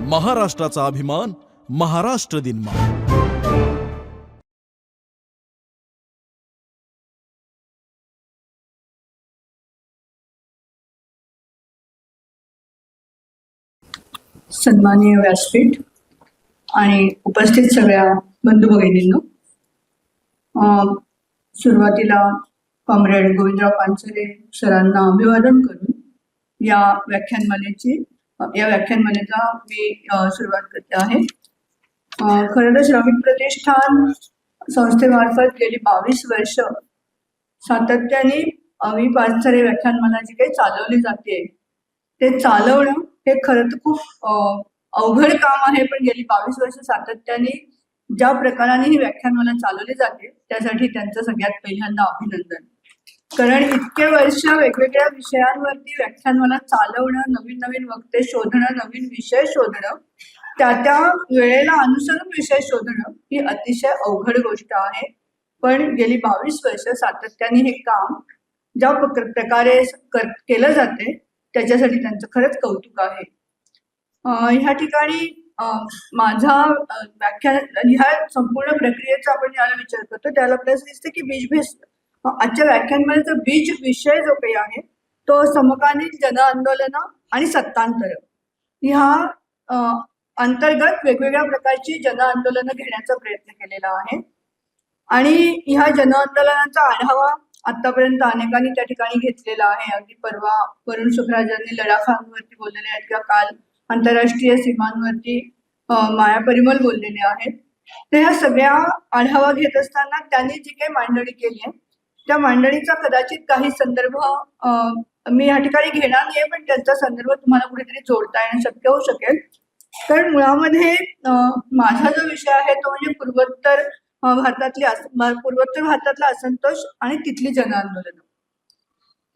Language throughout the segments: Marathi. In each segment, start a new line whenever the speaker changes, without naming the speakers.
महाराष्ट्राचा अभिमान, महाराष्ट्र दिन.
सन्माननीय व्यासपीठ आणि उपस्थित सगळ्या बंधू भगिनींनो, सुरुवातीला कॉम्रेड गोविंदराव पानसरे सरांना अभिवादन करून या व्याख्यानमालेचा मी सुरुवात करते आहे. खरं तर श्रमिक प्रतिष्ठान संस्थेमार्फत गेली 22 वर्ष सातत्याने अवी पानसरे व्याख्यानमाला जी काही चालवली जाते ते चालवणं हे खरं तर खूप अवघड काम आहे. पण गेली 22 वर्ष सातत्याने ज्या प्रकाराने ही व्याख्यानमाला चालवली जाते त्यासाठी त्यांचं सगळ्यात पहिल्यांदा अभिनंदन. कारण इतके वर्ष वेगवेगळ्या विषयांवरती व्याख्यानमाला चालवणं, नवीन नवीन वक्ते शोधणं, नवीन विषय शोधणं, त्या वेळेला अनुसरून विषय शोधणं ही अतिशय अवघड गोष्ट आहे. पण गेली 22 वर्ष सातत्याने हे काम ज्या प्रकारे केलं जाते त्याच्यासाठी त्यांचं खरंच कौतुक आहे. ह्या ठिकाणी माझा व्याख्यान ह्या संपूर्ण प्रक्रियेचा आपण ज्याला विचार करतो त्याला आपल्याला दिसते की बीजभेस आजच्या व्याख्यानमालेचा बीज विषय जो काही आहे तो समकालीन जन आंदोलन आणि सत्तांतर ह्या अंतर्गत वेगवेगळ्या प्रकारची जन आंदोलनं घेण्याचा प्रयत्न केलेला आहे. आणि ह्या जन आंदोलनाचा आढावा आतापर्यंत अनेकांनी त्या ठिकाणी घेतलेला आहे. अगदी परवा वरुण सुखराजांनी लडाखांवरती बोललेले आहेत किंवा काल आंतरराष्ट्रीय सीमांवरती माया परिमल बोललेले आहेत. तर ह्या सगळ्या आढावा घेत असताना त्यांनी जी काही मांडणी केली आहे त्या मांडणीचा कदाचित काही संदर्भ मी या ठिकाणी घेणार नाही, पण त्यांचा संदर्भ तुम्हाला कुठेतरी जोडता येणं शक्य होऊ शकेल. कारण मुळामध्ये माझा जो विषय आहे तो म्हणजे पूर्वोत्तर भारतातला असंतोष आणि तिथली जन आंदोलन.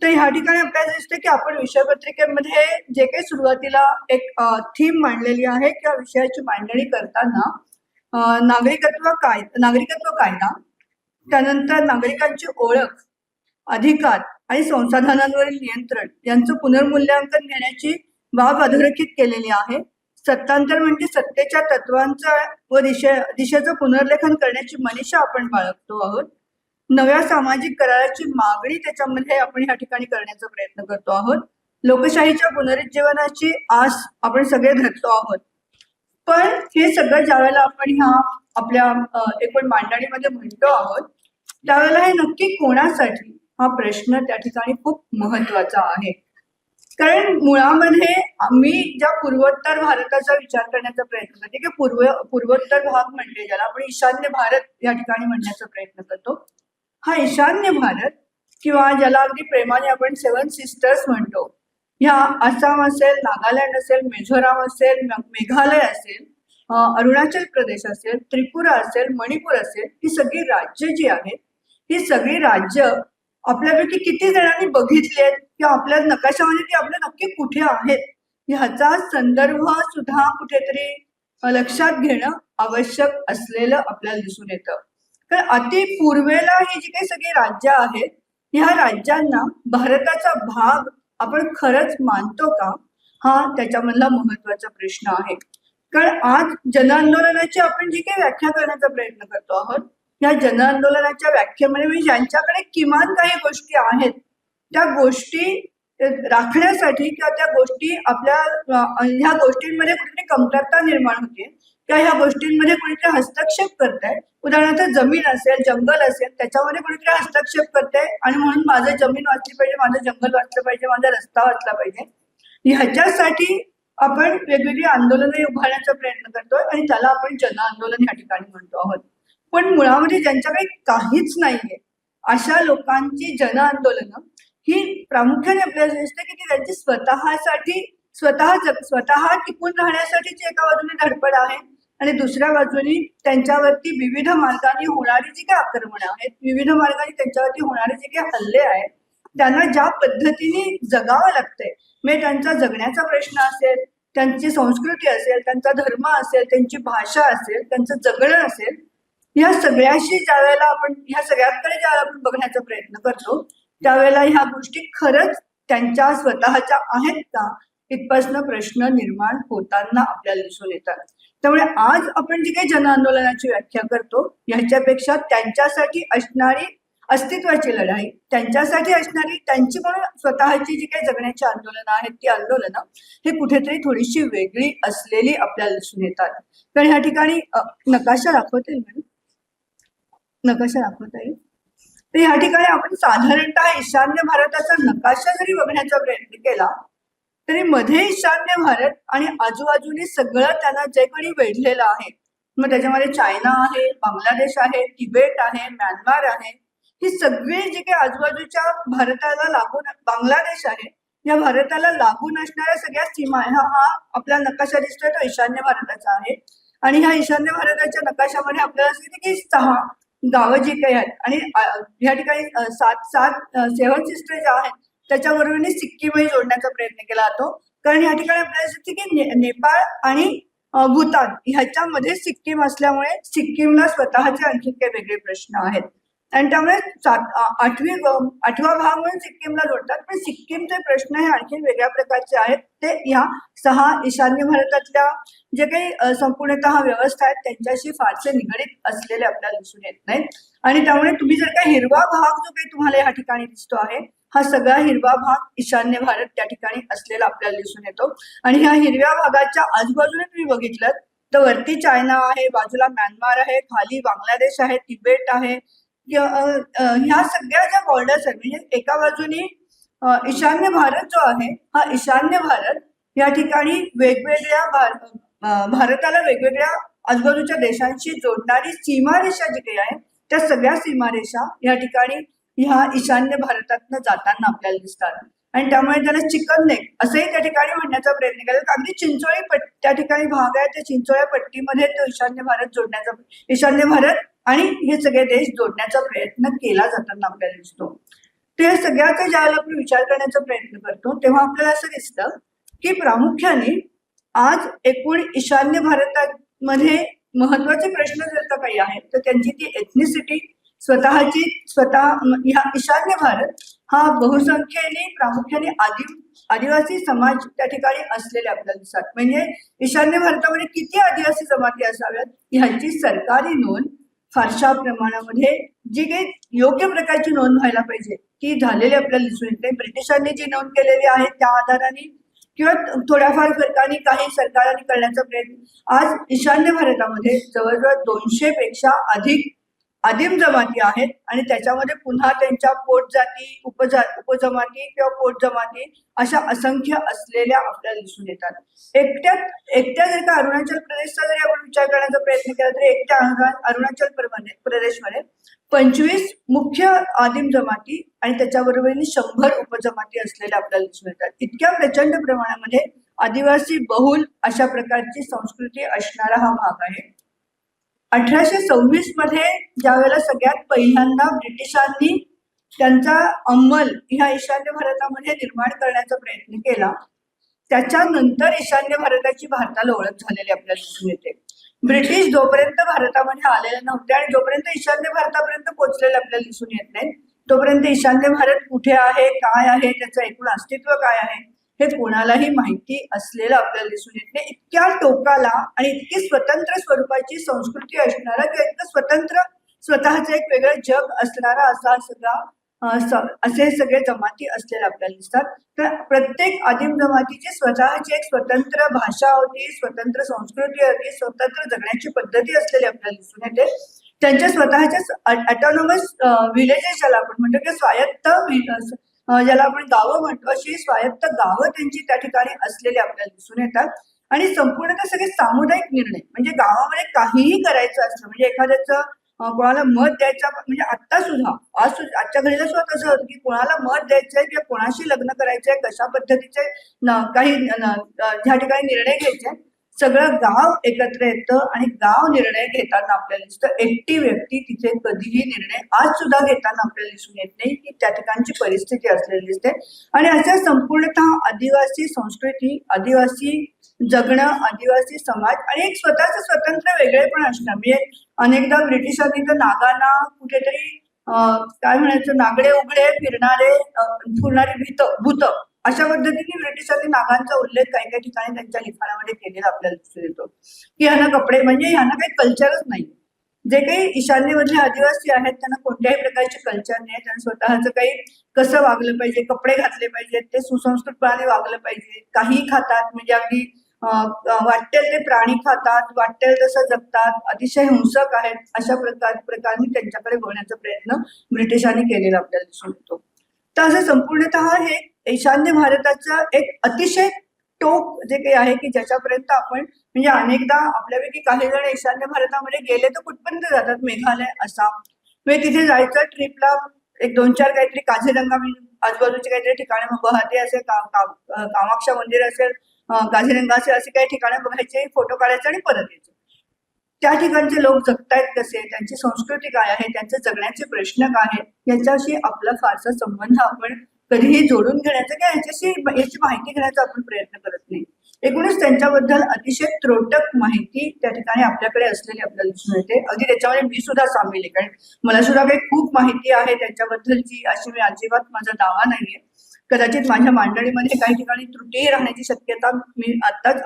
तर ह्या ठिकाणी आपल्याला दिसतं की आपण विषयपत्रिकेमध्ये जे काही सुरुवातीला एक थीम मांडलेली आहे किंवा विषयाची मांडणी करताना नागरिकत्व कायदा, त्यानंतर नागरिकांची ओळख, अधिकार आणि संसाधनांवरील नियंत्रण यांचं पुनर्मूल्यांकन घेण्याची बाब अधोरेखित केलेली आहे. सत्तांतर म्हणजे सत्तेच्या तत्वांचा व दिशेचं पुनर्लेखन करण्याची मनीषा आपण बाळगतो आहोत. नव्या सामाजिक कराराची मागणी त्याच्यामध्ये आपण ह्या ठिकाणी करण्याचा प्रयत्न करतो आहोत. लोकशाहीच्या पुनरुज्जीवनाची आस आपण सगळे धरतो आहोत. पण हे सगळं ज्यावेळेला आपण ह्या आपल्या एकूण मांडणीमध्ये म्हणतो आहोत त्यावेळेला हे नक्की कोणासाठी हा प्रश्न त्या ठिकाणी खूप महत्वाचा आहे. कारण मुळामध्ये मी ज्या पूर्वोत्तर भारताचा विचार करण्याचा प्रयत्न करते की पूर्वोत्तर भाग म्हणजे ज्याला आपण ईशान्य भारत या ठिकाणी म्हणण्याचा प्रयत्न करतो, हा ईशान्य भारत किंवा ज्याला अगदी प्रेमाने आपण 7 सिस्टर्स म्हणतो, ह्या आसाम असेल, नागालँड असेल, मिझोराम असेल, मेघालय असेल, अरुणाचल प्रदेश असेल, त्रिपुरा असेल, मणिपूर असेल, ही सगळी राज्य जी आहेत ही सगळी राज्य आपल्यापैकी किती जणांनी बघितली आहेत किंवा आपल्या नकाशामध्ये ती आपल्या नक्की कुठे आहेत ह्याचा संदर्भ सुद्धा कुठेतरी लक्षात घेणं आवश्यक असलेलं आपल्याला दिसून येतं. तर अति पूर्वेला ही जी काही सगळी राज्य आहेत ह्या राज्यांना भारताचा भाग आपण खरंच मानतो का, हा त्याच्यामधला महत्वाचा प्रश्न आहे. कारण आज जन आंदोलनाची आपण जी काही व्याख्या करण्याचा प्रयत्न करतो आहोत या जन आंदोलनाच्या व्याख्येमध्ये म्हणजे ज्यांच्याकडे किमान काही गोष्टी आहेत त्या गोष्टी राखण्यासाठी किंवा त्या गोष्टी आपल्या ह्या गोष्टींमध्ये कुठेतरी कमतरता निर्माण होते किंवा ह्या गोष्टींमध्ये कुणीतरी हस्तक्षेप करताय. उदाहरणार्थ जमीन असेल, जंगल असेल, त्याच्यामध्ये कुणीतरी हस्तक्षेप करताय आणि म्हणून माझं जमीन वाचली पाहिजे, माझं जंगल वाचलं पाहिजे, माझा रस्ता वाचला पाहिजे. ह्याच्यासाठी आपण वेगवेगळी आंदोलनं उभारण्याचा प्रयत्न करतोय आणि त्याला आपण जन आंदोलन या ठिकाणी म्हणतो आहोत. पण मुळामध्ये ज्यांच्याकडे काहीच नाहीये अशा लोकांची जन आंदोलनं ही प्रामुख्याने आपल्याला दिसते की ती त्यांची स्वतः टिकून राहण्यासाठीची एका बाजूने धडपड आहे आणि दुसऱ्या बाजूने त्यांच्यावरती विविध मार्गाने होणारी जी काही आक्रमणं आहेत, विविध मार्गाने त्यांच्यावरती होणारे जे काही हल्ले आहेत त्यांना ज्या पद्धतीने जगावं लागतंय, म्हणजे त्यांचा जगण्याचा प्रश्न असेल, त्यांची संस्कृती असेल, त्यांचा धर्म असेल, त्यांची भाषा असेल, त्यांचं जगणं असेल, ह्या सगळ्याशी ज्यावेळेला आपण ह्या सगळ्यांकडे ज्यावेळेला आपण बघण्याचा प्रयत्न करतो त्यावेळेला ह्या गोष्टी खरंच त्यांच्या स्वतःच्या आहेत का इथपासून प्रश्न निर्माण होताना आपल्याला दिसून येतात. त्यामुळे आज आपण जी काही जन आंदोलनाची व्याख्या करतो ह्याच्यापेक्षा त्यांच्यासाठी असणारी अस्तित्वाची लढाई, त्यांच्यासाठी असणारी त्यांची म्हणून स्वतःची जी काही जगण्याची आंदोलनं आहेत ती आंदोलनं हे कुठेतरी थोडीशी वेगळी असलेली आपल्याला दिसून येतात. तर ह्या ठिकाणी नकाशा दाखवता येईल मॅडम, नकाशा दाखवता येईल. तर ह्या ठिकाणी आपण साधारणतः ईशान्य भारताचा नकाशा जरी बघण्याचा प्रयत्न केला तरी मध्ये ईशान्य भारत आणि आजूबाजूने सगळं त्यांना जे काही वेढलेलं आहे, मग त्याच्यामध्ये चायना आहे, बांगलादेश आहे, तिबेट आहे, म्यानमार आहे, ही सगळी जी काही आजूबाजूच्या भारताला लागून, बांगलादेश आहे, या भारताला लागून असणाऱ्या सगळ्या सीमा हा आपला नकाशा दिसतोय तो ईशान्य भारताचा आहे. आणि ह्या ईशान्य भारताच्या नकाशामध्ये आपल्याला सांगितलं की 6 गावं जी काही आहेत आणि ह्या ठिकाणी 7 सिस्टर ज्या आहेत त्याच्याबरोबर सिक्कीमही जोडण्याचा प्रयत्न केला जातो. कारण या ठिकाणी आपल्याला दिसते की नेपाळ आणि भूतान ह्याच्यामध्ये सिक्कीम असल्यामुळे सिक्कीमला स्वतःचे आणखी काही वेगळे प्रश्न आहेत आणि त्यामुळे 8वा भाग म्हणून सिक्कीमला जोडतात. पण सिक्कीमचे प्रश्न हे आणखी वेगळ्या प्रकारचे आहेत. ते ह्या 6 ईशान्य भारतातल्या जे काही संपूर्णतः व्यवस्था आहेत त्यांच्याशी फारसे निगडीत असलेले आपल्याला दिसून येत नाहीत. आणि त्यामुळे तुम्ही जर का हिरवा भाग जो काही तुम्हाला या ठिकाणी दिसतो आहे हा सगळा हिरवा भाग ईशान्य भारत त्या ठिकाणी असलेला आपल्याला दिसून येतो. आणि ह्या हिरव्या भागाच्या आजूबाजूने तुम्ही बघितलं तर वरती चायना आहे, बाजूला म्यानमार आहे, खाली बांगलादेश आहे, तिबेट आहे. ह्या सगळ्या ज्या बॉर्डर्स आहेत म्हणजे एका बाजूनी ईशान्य भारत जो आहे हा ईशान्य भारत या ठिकाणी वेगवेगळ्या भारताला वेगवेगळ्या आजूबाजूच्या देशांशी जोडणारी सीमारेषा जी काही आहे त्या सगळ्या सीमारेषा या ठिकाणी ह्या ईशान्य भारतातनं जाताना आपल्याला दिसतात. आणि त्यामुळे त्याला चिकन नेक असंही त्या ठिकाणी म्हणण्याचा प्रयत्न केला. अगदी चिंचोळी त्या ठिकाणी भाग आहे त्या चिंचोळ्या पट्टीमध्ये तो ईशान्य भारत जोडण्याचा, ईशान्य भारत आणि हे सगळे देश जोडण्याचा प्रयत्न केला जाताना आपल्याला दिसतो. ते सगळ्याचा ज्यावेळेला आपण विचार करण्याचा प्रयत्न करतो तेव्हा आपल्याला असं दिसतं की प्रामुख्याने आज एकूण ईशान्य भारतामध्ये महत्वाचे प्रश्न जर का काही आहेत तर त्यांची ती एथनिसिटी स्वतः ह्या ईशान्य भारत हा बहुसंख्येने प्रामुख्याने आदिवासी समाज त्या ठिकाणी असलेले आपल्याला दिसतात. म्हणजे ईशान्य भारतामध्ये किती आदिवासी जमाती असाव्यात ह्याची सरकारी नोंद फारशा प्रमाणामध्ये जी काही योग्य प्रकारची नोंद व्हायला पाहिजे ती झालेली आपल्याला दिसून येते. ब्रिटिशांनी जी नोंद केलेली आहे त्या आधाराने किंवा थोड्याफार फरकाने काही सरकारांनी करण्याचा प्रयत्न, आज ईशान्य भारतामध्ये जवळजवळ 200 पेक्षा अधिक आदिम जमाती आहेत आणि त्याच्यामध्ये पुन्हा त्यांच्या पोटजाती, उपजमाती किंवा पोटजमाती अशा असंख्य असलेल्या आपल्याला दिसून येतात. एकट्या जर का अरुणाचल प्रदेशचा जरी आपण विचार करण्याचा प्रयत्न केला तर एकट्या अरुणाचल प्रदेशमध्ये 25 मुख्य आदिम जमाती आणि त्याच्याबरोबर 100 उपजमाती असलेल्या आपल्याला दिसून येतात. इतक्या प्रचंड प्रमाणामध्ये आदिवासी बहुल अशा प्रकारची संस्कृती असणारा हा भाग आहे. 1826 मध्ये ज्या वेळेला सगळ्यात पहिल्यांदा ब्रिटिशांनी त्यांचा अंमल ह्या ईशान्य भारतामध्ये निर्माण करण्याचा प्रयत्न केला त्याच्यानंतर ईशान्य भारताची भारताला ओळख झालेली आपल्याला दिसून येते. ब्रिटिश जोपर्यंत भारतामध्ये आलेले नव्हते आणि जोपर्यंत ईशान्य भारतापर्यंत पोहोचलेले आपल्याला दिसून येत नाही तोपर्यंत ईशान्य भारत कुठे आहे, काय आहे, त्याचं एकूण अस्तित्व काय आहे हे कोणालाही माहिती असलेलं आपल्याला दिसून येत नाही. इतक्या टोकाला आणि इतकी स्वतंत्र स्वरूपाची संस्कृती असणारा किंवा इतकं स्वतंत्र स्वतःचं एक वेगळं जग असणारा असा सगळा असे सगळे जमाती असलेले आपल्याला दिसतात. तर प्रत्येक आदिम जमातीची स्वतःची एक स्वतंत्र भाषा होती, स्वतंत्र संस्कृती होती, स्वतंत्र जगण्याची पद्धती असलेली आपल्याला दिसून येते. त्यांच्या स्वतःच्या ऑटोनॉमस विलेजेस ज्याला आपण म्हणतो की स्वायत्त ज्याला आपण गावं म्हणतो अशी स्वायत्त गावं त्यांची त्या ठिकाणी असलेली आपल्याला दिसून येतात. आणि संपूर्णतः सगळे सामुदायिक निर्णय म्हणजे गावामध्ये काहीही करायचं असतं म्हणजे एखाद्याचं कोणाला मत द्यायचा म्हणजे आत्ता सुद्धा आजच्या घडीला सुद्धा कसं होतं की कोणाला मत द्यायचंय किंवा कोणाशी लग्न करायचंय कशा पद्धतीचे काही ज्या ठिकाणी निर्णय घ्यायचे सगळं गाव एकत्र येतं आणि गाव निर्णय घेताना आपल्याला दिसतं. एकटी व्यक्ती तिथे कधीही निर्णय आज सुद्धा घेताना आपल्याला दिसून येत नाही की त्या ठिकाणची परिस्थिती असलेली दिसते. आणि अशा संपूर्णतः आदिवासी संस्कृती, आदिवासी जगणं, आदिवासी समाज आणि एक स्वतःचं स्वतंत्र वेगळेपण असणं. म्हणजे अनेकदा ब्रिटिशांनी तर नागांना कुठेतरी काय म्हणायचं नागडे उघडे फिरणारे भूत अशा पद्धतीने ब्रिटिशांनी नागांचा उल्लेख काही काही ठिकाणी त्यांच्या लिखाणामध्ये केलेला आपल्याला दिसून येतो की ह्यांना कपडे म्हणजे ह्यांना काही कल्चरच नाही. जे काही ईशान्येमधले आदिवासी आहेत त्यांना कोणत्याही प्रकारचे कल्चर नाही, त्यांना स्वतःचं काही कसं वागलं पाहिजे, कपडे घातले पाहिजेत, ते सुसंस्कृतपणे वागलं पाहिजे, काही खातात म्हणजे अगदी वाटेल ते प्राणी खातात, वाटेल तसं जगतात, अतिशय हिंसक आहेत, अशा प्रकारे त्यांच्याकडे बघण्याचा प्रयत्न ब्रिटिशांनी केलेला आपल्याला दिसून येतो. तर असं संपूर्णतः हे ईशान्य भारताचं एक अतिशय टोक जे काही आहे की ज्याच्यापर्यंत आपण म्हणजे अनेकदा आपल्यापैकी काही जण ईशान्य भारतामध्ये गेले तर कुठपर्यंत जातात, मेघालय, आसाम, म्हणजे तिथे जायचं ट्रिपला एक 2-4 काहीतरी काझीरंगा आजूबाजूचे काहीतरी ठिकाणे, मग गुवाहाटी असेल, कामाक्षा मंदिर असेल, काझीरंगा असेल, असे काही ठिकाणे बघायचे, फोटो काढायचे आणि परत यायचे. त्या ठिकाणचे लोक जगतायत कसे, त्यांची संस्कृती काय आहे, त्यांचे जगण्याचे प्रश्न काय आहेत, याच्याशी आपला फारसा संबंध आपण कधीही जोडून घेण्याचा किंवा याची माहिती घेण्याचा आपण प्रयत्न करत नाही. एकूणच त्यांच्याबद्दल अतिशय त्रोटक माहिती त्या ठिकाणी आपल्याकडे असलेली आपल्याला दिसून येते. अगदी त्याच्यामध्ये मी सुद्धा सामील आहे, कारण मला सुद्धा काही खूप माहिती आहे त्याच्याबद्दलची, अशी मी अजिबात माझा दावा नाहीये. कदाचित माझ्या मांडणीमध्ये काही ठिकाणी त्रुटी राहण्याची शक्यता मी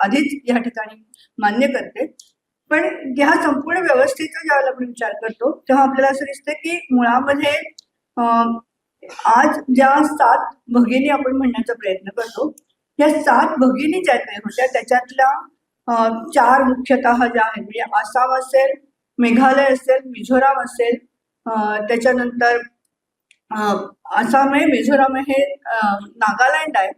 आधीच या ठिकाणी मान्य करते. पण ह्या संपूर्ण व्यवस्थेचा ज्यावेळेला आपण विचार करतो तेव्हा आपल्याला असं दिसतं की मुळामध्ये आज ज्या 7 भगिनी आपण म्हणण्याचा प्रयत्न करतो, या 7 भगिनी ज्या काही होत्या त्याच्यातल्या 4 मुख्यतः ज्या आहेत म्हणजे आसाम असेल, मेघालय असेल, मिझोराम असेल, त्याच्यानंतर आसाम आहे, मिझोराम आहे, नागालँड आहे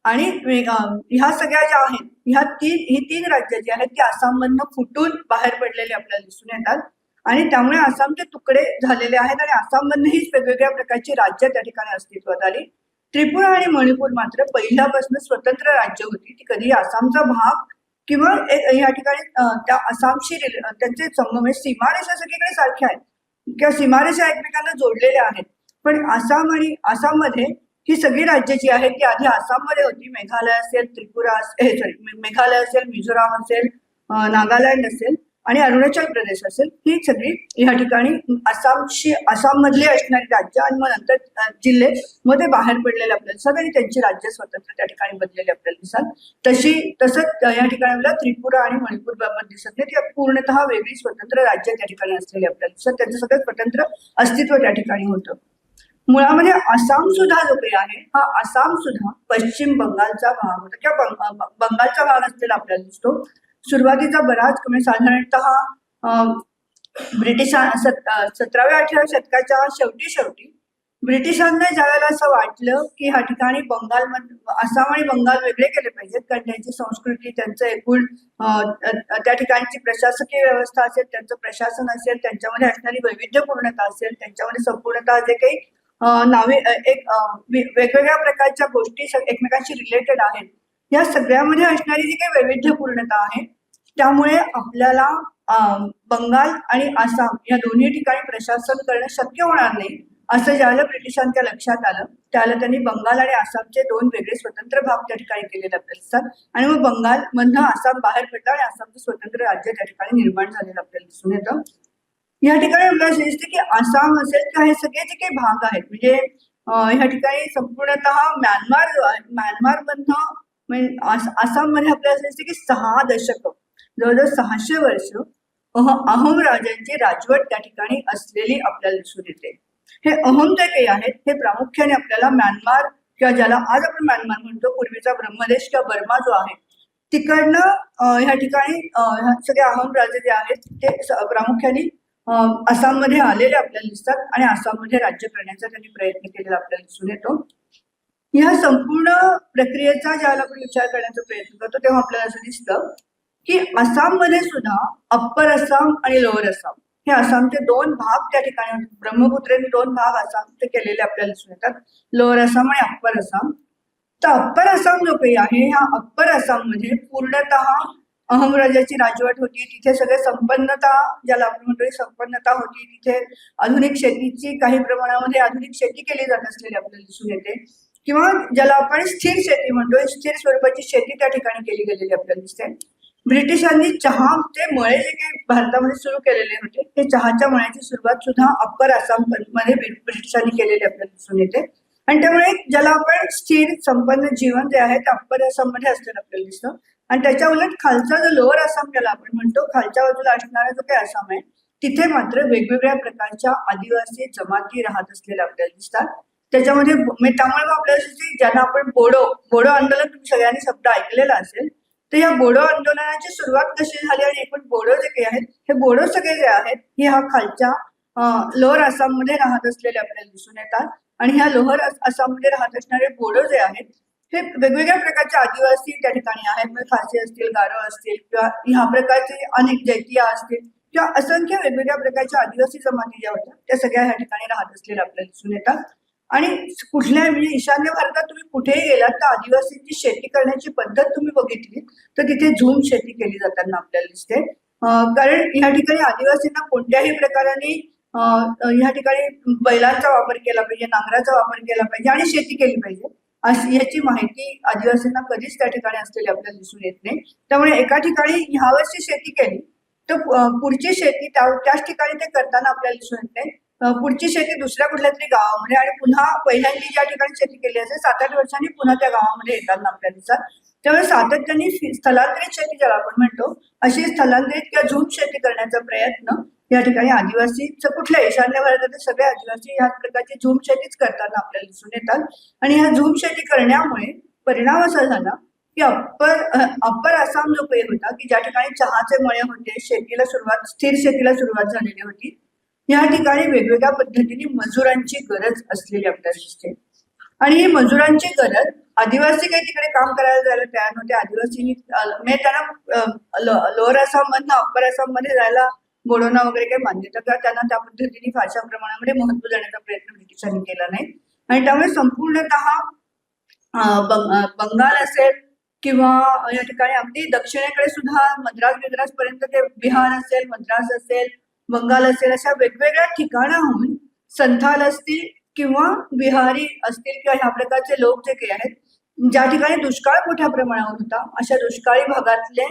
आणि ह्या सगळ्या ज्या आहेत ही 3 राज्य जी आहेत ती आसाममधनं फुटून बाहेर पडलेली आपल्याला दिसून येतात आणि त्यामुळे आसामचे तुकडे झालेले आहेत आणि आसाममधनं ही वेगवेगळ्या प्रकारची राज्य त्या ठिकाणी अस्तित्वात आली. त्रिपुरा आणि मणिपूर मात्र पहिल्यापासून स्वतंत्र राज्य होती, ती कधी आसामचा भाग किंवा या ठिकाणी त्या आसामशी त्यांचे संगम सीमारेषा सगळीकडे सारख्या आहेत किंवा सीमारेषा एकमेकांना जोडलेल्या आहेत, पण आसाममध्ये ही सगळी राज्य जी आहेत ती आधी आसाममध्ये होती. मेघालय असेल, मेघालय असेल, मिझोराम असेल, नागालँड असेल आणि अरुणाचल प्रदेश असेल, ही सगळी या ठिकाणी आसाममधली असणारी राज्य आणि मग नंतर जिल्हे मध्ये बाहेर पडलेले आपल्याला सगळी त्यांची राज्य स्वतंत्र त्या ठिकाणी बनलेली आपल्याला दिसतात. तसंच या ठिकाणी त्रिपुरा आणि मणिपूर बाबत दिसत नाही, ती पूर्णतः वेगळी स्वतंत्र राज्य त्या ठिकाणी असलेली आपल्याला दिसतात, त्यांचं सगळं स्वतंत्र अस्तित्व त्या ठिकाणी होतं. मुळामध्ये आसाम सुद्धा जो काही आहे हा आसाम सुद्धा पश्चिम बंगालचा भाग होता किंवा बंगालचा भाग असलेला आपल्याला दिसतो. सुरुवातीचा बराच कमी साधारणतः ब्रिटिशां 17व्या-18व्या शतकाच्या शेवटी ब्रिटिशांना ज्यावेळेला असं वाटलं की ह्या ठिकाणी आसाम आणि बंगाल वेगळे केले पाहिजेत, कारण त्यांची संस्कृती, त्यांचं एकूण त्या ठिकाणची प्रशासकीय व्यवस्था असेल, त्यांचं प्रशासन असेल, त्यांच्यामध्ये असणारी वैविध्यपूर्णता असेल, त्यांच्यामध्ये संपूर्णतः जे काही वेगवेगळ्या प्रकारच्या गोष्टी एकमेकांशी रिलेटेड आहेत, या सगळ्यामध्ये असणारी जी काही वैविध्यपूर्णता आहे त्यामुळे आपल्याला बंगाल आणि आसाम या दोन्ही ठिकाणी प्रशासन करणं शक्य होणार नाही असं ज्यावेळेला ब्रिटिशांच्या लक्षात आलं त्यावेळेला त्यांनी बंगाल आणि आसामचे 2 वेगळे स्वतंत्र भाग त्या ठिकाणी केलेले आपल्याला दिसतात आणि मग बंगालमधनं आसाम बाहेर पडला आणि आसामचं स्वतंत्र राज्य त्या ठिकाणी निर्माण झालेलं आपल्याला दिसून येतं. या ठिकाणी आपल्याला असं दिसतं की आसाम असेल किंवा हे सगळे जे काही भाग आहेत म्हणजे ह्या ठिकाणी संपूर्णतः म्यानमार जो आहे, म्यानमारमधनं आसाममध्ये आपल्याला असं दिसतं की 6 दशक जवळजवळ 600 वर्ष अहम राजांची राजवट त्या ठिकाणी असलेली आपल्याला दिसून येते. हे अहम जे काही आहेत हे प्रामुख्याने आपल्याला म्यानमार किंवा ज्याला आज आपण म्यानमार म्हणतो, पूर्वीचा ब्रह्मदेश किंवा बर्मा जो आहे तिकडनं ह्या ठिकाणी सगळे अहम राजे जे आहेत ते प्रामुख्याने आसाममध्ये आलेले आपल्याला दिसतात आणि आसाममध्ये राज्य करण्याचा त्यांनी प्रयत्न केलेला आपल्याला दिसून येतो. या संपूर्ण प्रक्रियेचा ज्यावेळेला आपण विचार करण्याचा प्रयत्न करतो तेव्हा आपल्याला असं दिसतं की आसाममध्ये सुद्धा अप्पर आसाम आणि लोअर आसाम हे आसामचे 2 भाग त्या ठिकाणी ब्रह्मपुत्रेने 2 भाग आसामचे केलेले आपल्याला दिसून येतात, लोअर आसाम आणि अप्पर आसाम. तर अप्पर आसाम जो काही आहे ह्या अप्पर आसाममध्ये पूर्णतः अहम राजाची राजवट होती, तिथे सगळे संपन्नता ज्याला आपण म्हणतो संपन्नता होती, तिथे आधुनिक शेतीची काही प्रमाणामध्ये आधुनिक शेती केली जात असलेली आपल्याला दिसून येते किंवा ज्याला आपण स्थिर शेती म्हणतो, स्थिर स्वरूपाची शेती त्या ठिकाणी केली गेलेली आपल्याला दिसते. ब्रिटिशांनी चहाचे मळे जे काही भारतामध्ये सुरू केलेले होते ते चहाच्या मळ्याची सुरुवात सुद्धा अप्पर आसाम मध्ये ब्रिटिशांनी केलेली आपल्याला दिसून येते आणि त्यामुळे ज्याला आपण स्थिर संपन्न जीवन जे आहे ते अप्पर आसाममध्ये असलेलं आपल्याला दिसतं. आणि त्याच्या उलट खालचा जो लोअर आसाम ज्याला आपण म्हणतो, खालच्या बाजूला असणारा जो काही आसाम आहे, तिथे मात्र वेगवेगळ्या प्रकारच्या आदिवासी जमाती राहत असलेल्या आपल्याला दिसतात. त्याच्यामध्ये त्यामुळे मग आपल्याला दिसते ज्यांना आपण बोडो बोडो आंदोलन तुम्ही सगळ्यांनी शब्द ऐकलेला असेल. तर या बोडो आंदोलनाची सुरुवात कशी झाली आणि एकूण बोडो जे काही आहेत, हे बोडो सगळे जे आहेत हे हा खालच्या लोअर आसाममध्ये राहत असलेले आपल्याला दिसून येतात. आणि ह्या लोअर आसाममध्ये राहत असणारे बोडो जे आहेत हे वेगवेगळ्या प्रकारचे आदिवासी त्या ठिकाणी आहेत. म्हणजे खासी असतील, गारो असतील, किंवा ह्या प्रकारचे अनेक जैतिया असतील, किंवा असंख्य वेगवेगळ्या प्रकारच्या आदिवासी जमाती ज्या होत्या त्या सगळ्या ह्या ठिकाणी राहत असलेल्या आपल्याला दिसून येतात. आणि कुठल्याही म्हणजे ईशान्य भारतात तुम्ही कुठेही गेलात तर आदिवासींची शेती करण्याची पद्धत तुम्ही बघितली तर तिथे झूम शेती केली जाताना आपल्याला दिसते. कारण ह्या ठिकाणी आदिवासींना कोणत्याही प्रकाराने ह्या ठिकाणी बैलांचा वापर केला पाहिजे, नांगराचा वापर केला पाहिजे आणि शेती केली पाहिजे अशी याची माहिती आदिवासींना कधीच त्या ठिकाणी असलेली आपल्याला दिसून येत नाही. त्यामुळे एका ठिकाणी ह्या वर्षी शेती केली तर पुढची शेती त्याच ठिकाणी ते करताना आपल्याला दिसून येत नाही. पुढची शेती दुसऱ्या कुठल्या तरी गावामध्ये आणि पुन्हा पहिल्यांदी ज्या ठिकाणी शेती केली असेल 7-8 वर्षांनी पुन्हा त्या गावामध्ये येताना आपल्याला दिसतात. त्यामुळे सातत्याने स्थलांतरित शेती ज्याला आपण म्हणतो अशी स्थलांतरित किंवा झूम शेती करण्याचा प्रयत्न या ठिकाणी आदिवासी कुठल्या ईशान्य भारतातील सगळे आदिवासी ह्या प्रकारची झूम शेतीच करताना आपल्याला दिसून येतात. आणि ह्या झूम शेती करण्यामुळे परिणाम असा झाला की अप्पर आसाम जो काही होता की ज्या ठिकाणी चहाचे मळे होते, स्थिर शेतीला सुरुवात झालेली होती, या ठिकाणी वेगवेगळ्या पद्धतीने मजुरांची गरज असलेली आपल्याला दिसते. आणि ही मजुरांची गरज आदिवासी काही तिकडे काम करायला जायला तयार नव्हते. आदिवासी म्हणजे त्यांना लोअर आसाम मधनं अप्पर आसाम मध्ये जायला बोडोना वगैरे काही मान्यता किंवा त्यांना त्या पद्धतीने फारशा प्रमाणामध्ये महत्व देण्याचा प्रयत्न ब्रिटिशांनी केला नाही. आणि त्यामुळे संपूर्णतः बंगाल असेल किंवा या ठिकाणी अगदी दक्षिणेकडे सुद्धा मद्रास पर्यंत ते बिहार असेल, मद्रास असेल, बंगाल असेल, अशा वेगवेगळ्या ठिकाणाहून संथाल असतील किंवा बिहारी असतील किंवा ह्या प्रकारचे लोक जे काही आहेत, ज्या ठिकाणी दुष्काळ मोठ्या प्रमाणावर होता अशा दुष्काळी भागातले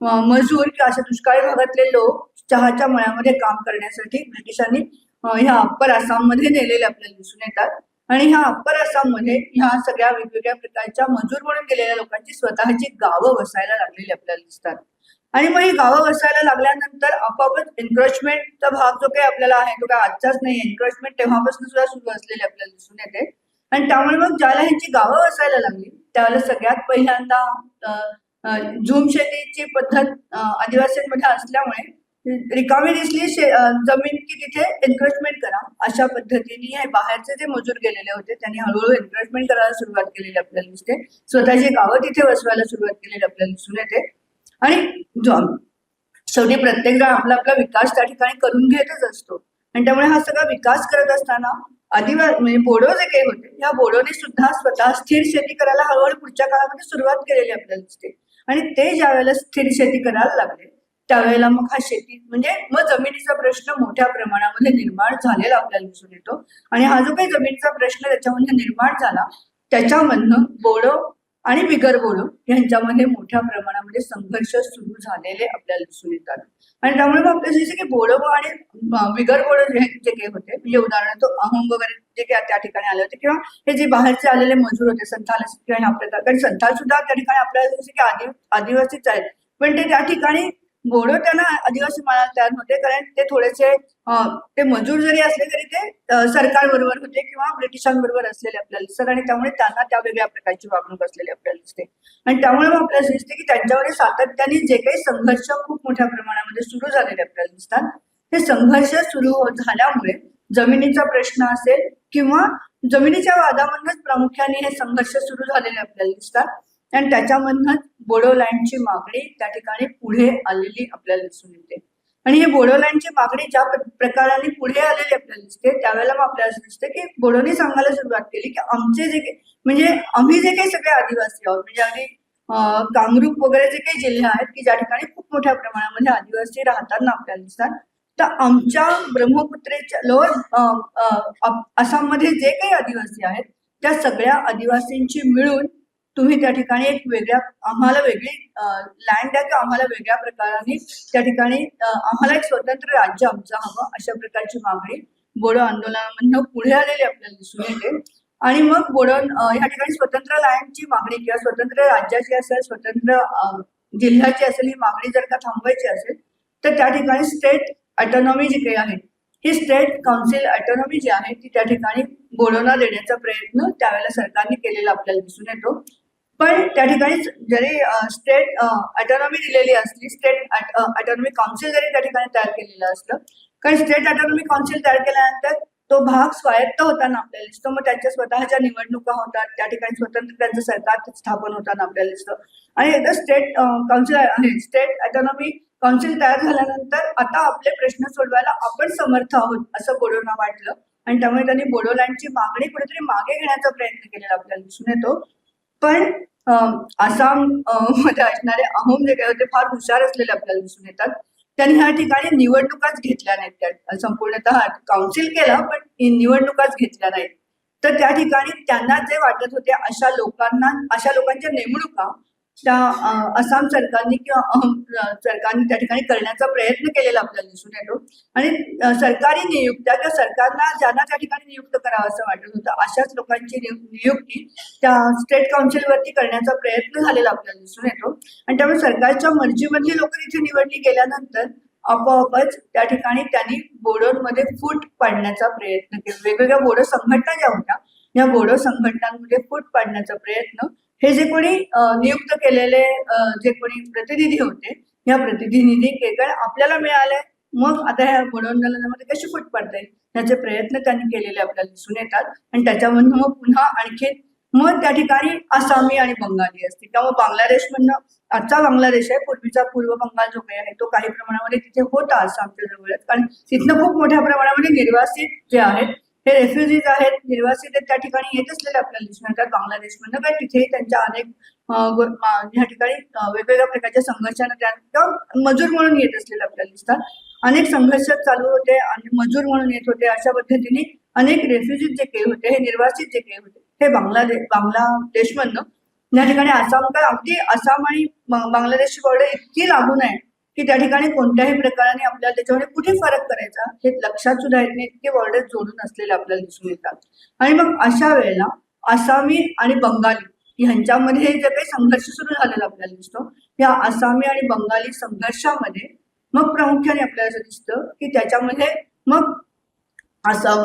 मजूर किंवा अशा दुष्काळी भागातले लोक चहाच्या मळ्यामध्ये काम करण्यासाठी ब्रिटिशांनी ह्या अप्पर आसाममध्ये नेलेले आपल्याला दिसून येतात. आणि ह्या अप्पर आसाममध्ये ह्या सगळ्या वेगवेगळ्या प्रकारच्या मजूर म्हणून गेलेल्या लोकांची स्वतःची गावं वसायला लागलेली आपल्याला दिसतात. आणि मग ही गावं वसायला लागल्यानंतर आपोआपच एन्क्रोचमेंटचा भाग जो काही आपल्याला आहे तो काही आजचाच नाही, एन्क्रोचमेंट तेव्हापासून सुद्धा सुरू असलेली आपल्याला दिसून येते. आणि त्यामुळे मग ज्याला ह्यांची गावं वसायला लागली त्यावेळेला सगळ्यात पहिल्यांदा झूम शेतीची पद्धत आदिवासींमध्ये असल्यामुळे रिकामी दिसली जमीन की तिथे एन्क्रोचमेंट करा अशा पद्धतीने हे बाहेरचे जे मजूर गेलेले होते त्यांनी हळूहळू एन्क्रोचमेंट करायला सुरुवात केलेली आपल्याला दिसते. स्वतःची गावं तिथे वसवायला सुरुवात केलेली आपल्याला दिसून येते. आणि शेवटी प्रत्येक जण आपला आपला विकास त्या ठिकाणी करून घेतच असतो. आणि त्यामुळे हा सगळा विकास करत असताना म्हणजे बोडो जे काही होते या बोडोने सुद्धा स्वतः स्थिर शेती करायला हळूहळू पुढच्या काळामध्ये सुरुवात केलेली आपल्याला दिसते. आणि ते ज्या वेळेला स्थिर शेती करायला लागले त्यावेळेला मग हा शेती म्हणजे मग जमिनीचा प्रश्न मोठ्या प्रमाणामध्ये निर्माण झालेला आपल्याला दिसून येतो. आणि हा जो काही जमिनीचा प्रश्न त्याच्यामध्ये निर्माण झाला त्याच्यामधनं बोडो आणि बिगर बोडो यांच्यामध्ये मोठ्या प्रमाणामध्ये संघर्ष सुरू झालेले आपल्याला दिसून येतात. आणि त्यामुळे मग आपल्याला दिसते की बोडो आणि बिगर बोडो जे काही होते म्हणजे उदाहरणार्थ अहोम वगैरे जे काही त्या ठिकाणी आले होते किंवा हे जे बाहेरचे आलेले मजूर होते संथाल किंवा ह्या प्रकार, कारण संथाल सुद्धा त्या ठिकाणी आपल्याला दिसते की आदिवासीच आहेत, पण ते त्या ठिकाणी बोडो त्यांना आदिवासी मानायला तयार होते कारण ते थोडेसे ते मजूर जरी असले तरी ते सरकारबरोबर होते किंवा ब्रिटिशांबरोबर असलेले आपल्याला दिसतात. आणि त्यामुळे त्यांना त्या वेगळ्या प्रकारची वागणूक असलेली आपल्याला दिसते. आणि त्यामुळे मग आपल्याला दिसते की त्यांच्यावर सातत्याने जे काही संघर्ष खूप मोठ्या प्रमाणामध्ये सुरू झालेले आपल्याला दिसतात. हे संघर्ष सुरू झाल्यामुळे जमिनीचा प्रश्न असेल किंवा जमिनीच्या वादामधूनच प्रामुख्याने हे संघर्ष सुरू झालेले आपल्याला दिसतात. आणि त्याच्यामधनच बोडोलँडची मागणी त्या ठिकाणी पुढे आलेली आपल्याला दिसून येते. आणि हे बोडोलँडची मागणी ज्या प्रकाराने पुढे आलेली आपल्याला दिसते त्यावेळेला मग आपल्याला दिसते की बोडोनी सांगायला सुरुवात केली की आमचे जे काही म्हणजे आम्ही जे काही सगळे आदिवासी आहोत म्हणजे अगदी कामरूप वगैरे जे काही जिल्हे आहेत की ज्या ठिकाणी खूप मोठ्या प्रमाणामध्ये आदिवासी राहताना आपल्याला दिसतात, तर आमच्या ब्रह्मपुत्रेच्या लोअर आसाममध्ये जे काही आदिवासी आहेत त्या सगळ्या आदिवासींची मिळून तुम्ही त्या ठिकाणी आम्हाला वेगळी लँड द्या किंवा आम्हाला वेगळ्या प्रकाराने त्या ठिकाणी आम्हाला एक स्वतंत्र राज्य आमचं हवं अशा प्रकारची मागणी बोडो आंदोलनामधनं पुढे आलेली आपल्याला दिसून येते. आणि मग ह्या ठिकाणी स्वतंत्र लँडची मागणी किंवा स्वतंत्र राज्याची असेल, स्वतंत्र जिल्ह्याची असेल, ही मागणी जर का थांबवायची असेल तर त्या ठिकाणी स्टेट ऑटोनॉमी जी काही आहे, ही स्टेट काउन्सिल ऑटोनॉमी जी आहे ती त्या ठिकाणी बोडोना देण्याचा प्रयत्न त्यावेळेला सरकारने केलेला आपल्याला दिसून येतो. पण त्या ठिकाणी जरी स्टेट ऑटोनॉमी दिलेली असली, स्टेट ऑटोनॉमी काउन्सिल जरी त्या ठिकाणी तयार केलेलं असलं, कारण स्टेट ऑटोनॉमी काउन्सिल तयार केल्यानंतर तो भाग स्वायत्त होताना आपल्याला दिसतो. मग त्यांच्या स्वतःच्या निवडणुका होतात, त्या ठिकाणी स्वतंत्र त्यांचं सरकार स्थापन होताना आपल्याला दिसतं. आणि एकदा स्टेट काउन्सिल आहे, स्टेट ऑटोनॉमी काउन्सिल तयार झाल्यानंतर आता आपले प्रश्न सोडवायला आपण समर्थ आहोत असं बोडोना वाटलं आणि त्यामुळे त्यांनी बोडोलँडची मागणी कुठेतरी मागे घेण्याचा प्रयत्न केलेला आपल्याला दिसून येतो. पण आसाम मध्ये असणारे अहोम जे काही होते फार हुशार असलेले आपल्याला दिसून येतात. त्यांनी ह्या ठिकाणी निवडणुकाच घेतल्या नाहीत, त्या संपूर्णतः काउन्सिल केला पण निवडणुकाच घेतल्या नाहीत. तर त्या ठिकाणी त्यांना जे वाटत होते अशा लोकांच्या नेमणुका त्या आसाम सरकारने किंवा अहोम सरकारने त्या ठिकाणी करण्याचा प्रयत्न केलेला आपल्याला दिसून येतो. आणि सरकारी नियुक्त्या किंवा सरकारला ज्यांना त्या ठिकाणी नियुक्त करावं असं वाटत होतं अशाच लोकांची नियुक्ती त्या स्टेट काउन्सिलवरती करण्याचा प्रयत्न झालेला आपल्याला दिसून येतो. आणि त्यामुळे सरकारच्या मर्जीमधली लोक तिथे निवडली गेल्यानंतर आपोआपच त्या ठिकाणी त्यांनी बोडोमध्ये फूट पाडण्याचा प्रयत्न केला. वेगवेगळ्या बोडो संघटना ज्या होत्या या बोडो संघटनांमध्ये फूट पाडण्याचा प्रयत्न हे जे कोणी नियुक्त केलेले जे कोणी प्रतिनिधी होते, या प्रतिनिधी आपल्याला मिळाले, मग आता ह्या बोडो आंदोलनामध्ये कशी फूट पडता येईल याचे प्रयत्न त्यांनी केलेले आपल्याला दिसून येतात. आणि त्याच्यामधून मग पुन्हा आणखी मग त्या ठिकाणी आसामी आणि बंगाली असते. त्यामुळे बांगलादेश म्हणणं आजचा बांगलादेश आहे, पूर्वीचा पूर्व बंगाल जो काही आहे तो काही प्रमाणामध्ये तिथे होता आसामच्या जवळच, कारण तिथनं खूप मोठ्या प्रमाणामध्ये निर्वासित जे आहेत हे रेफ्युजीज आहेत, निर्वासित आहेत, त्या ठिकाणी येत असलेले आपल्याला दिसून येतात बांगलादेशमधनं. कारण तिथेही त्यांच्या अनेक ह्या ठिकाणी वेगवेगळ्या प्रकारच्या संघर्षांना मजूर म्हणून येत असलेले आपल्याला दिसतात. अनेक संघर्ष चालू होते आणि मजूर म्हणून येत होते. अशा पद्धतीने अनेक रेफ्युजीज जे काही होते, हे निर्वासित जे काही होते हे बांगलादेशमधनं या ठिकाणी अगदी आसाम आणि बांगलादेशची बॉर्डर इतकी लागून आहे की त्या ठिकाणी कोणत्याही प्रकाराने आपल्याला त्याच्यामध्ये कुठे फरक करायचा हे लक्षात सुद्धा येत नाही, इतके बॉर्डर जोडून असलेले आपल्याला दिसून येतात. आणि मग अशा वेळेला आसामी आणि बंगाली ह्यांच्यामध्ये जे काही संघर्ष सुरू झालेला आपल्याला दिसतो, या आसामी आणि बंगाली संघर्षामध्ये मग प्रामुख्याने आपल्याला असं दिसतं की त्याच्यामध्ये मग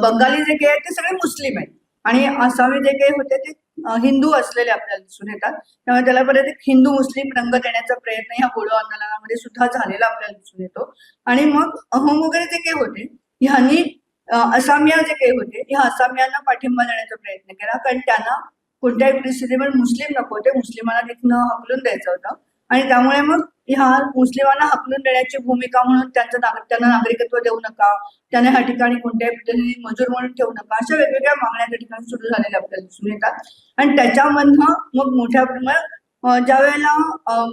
बंगाली जे काही आहेत ते सगळे मुस्लिम आहेत आणि आसामी जे काही होते ते हिंदू असलेले आपल्याला दिसून येतात. त्यामुळे त्याला परत एक हिंदू मुस्लिम रंग देण्याचा प्रयत्न ह्या बोडो आंदोलनामध्ये सुद्धा झालेला आपल्याला दिसून येतो. आणि मग अहोम वगैरे जे काही होते ह्यांनी असामिया जे काही होते ह्या असामियांना पाठिंबा देण्याचा प्रयत्न केला, कारण त्यांना कोणत्याही परिस्थितीवर मुस्लिम नको होते, मुस्लिमांना तिथनं हकलून द्यायचं होतं. आणि त्यामुळे मग ह्या मुस्लिमांना हकलून देण्याची भूमिका म्हणून त्यांना नागरिकत्व देऊ नका, त्यांना ह्या ठिकाणी कोणत्याही पद्धतीने मजूर म्हणून ठेवू नका, अशा वेगवेगळ्या मागण्या त्या ठिकाणी सुरू झालेल्या आपल्याला दिसून येतात. आणि त्याच्यामधनं मग मोठ्या प्रमाणात ज्या वेळेला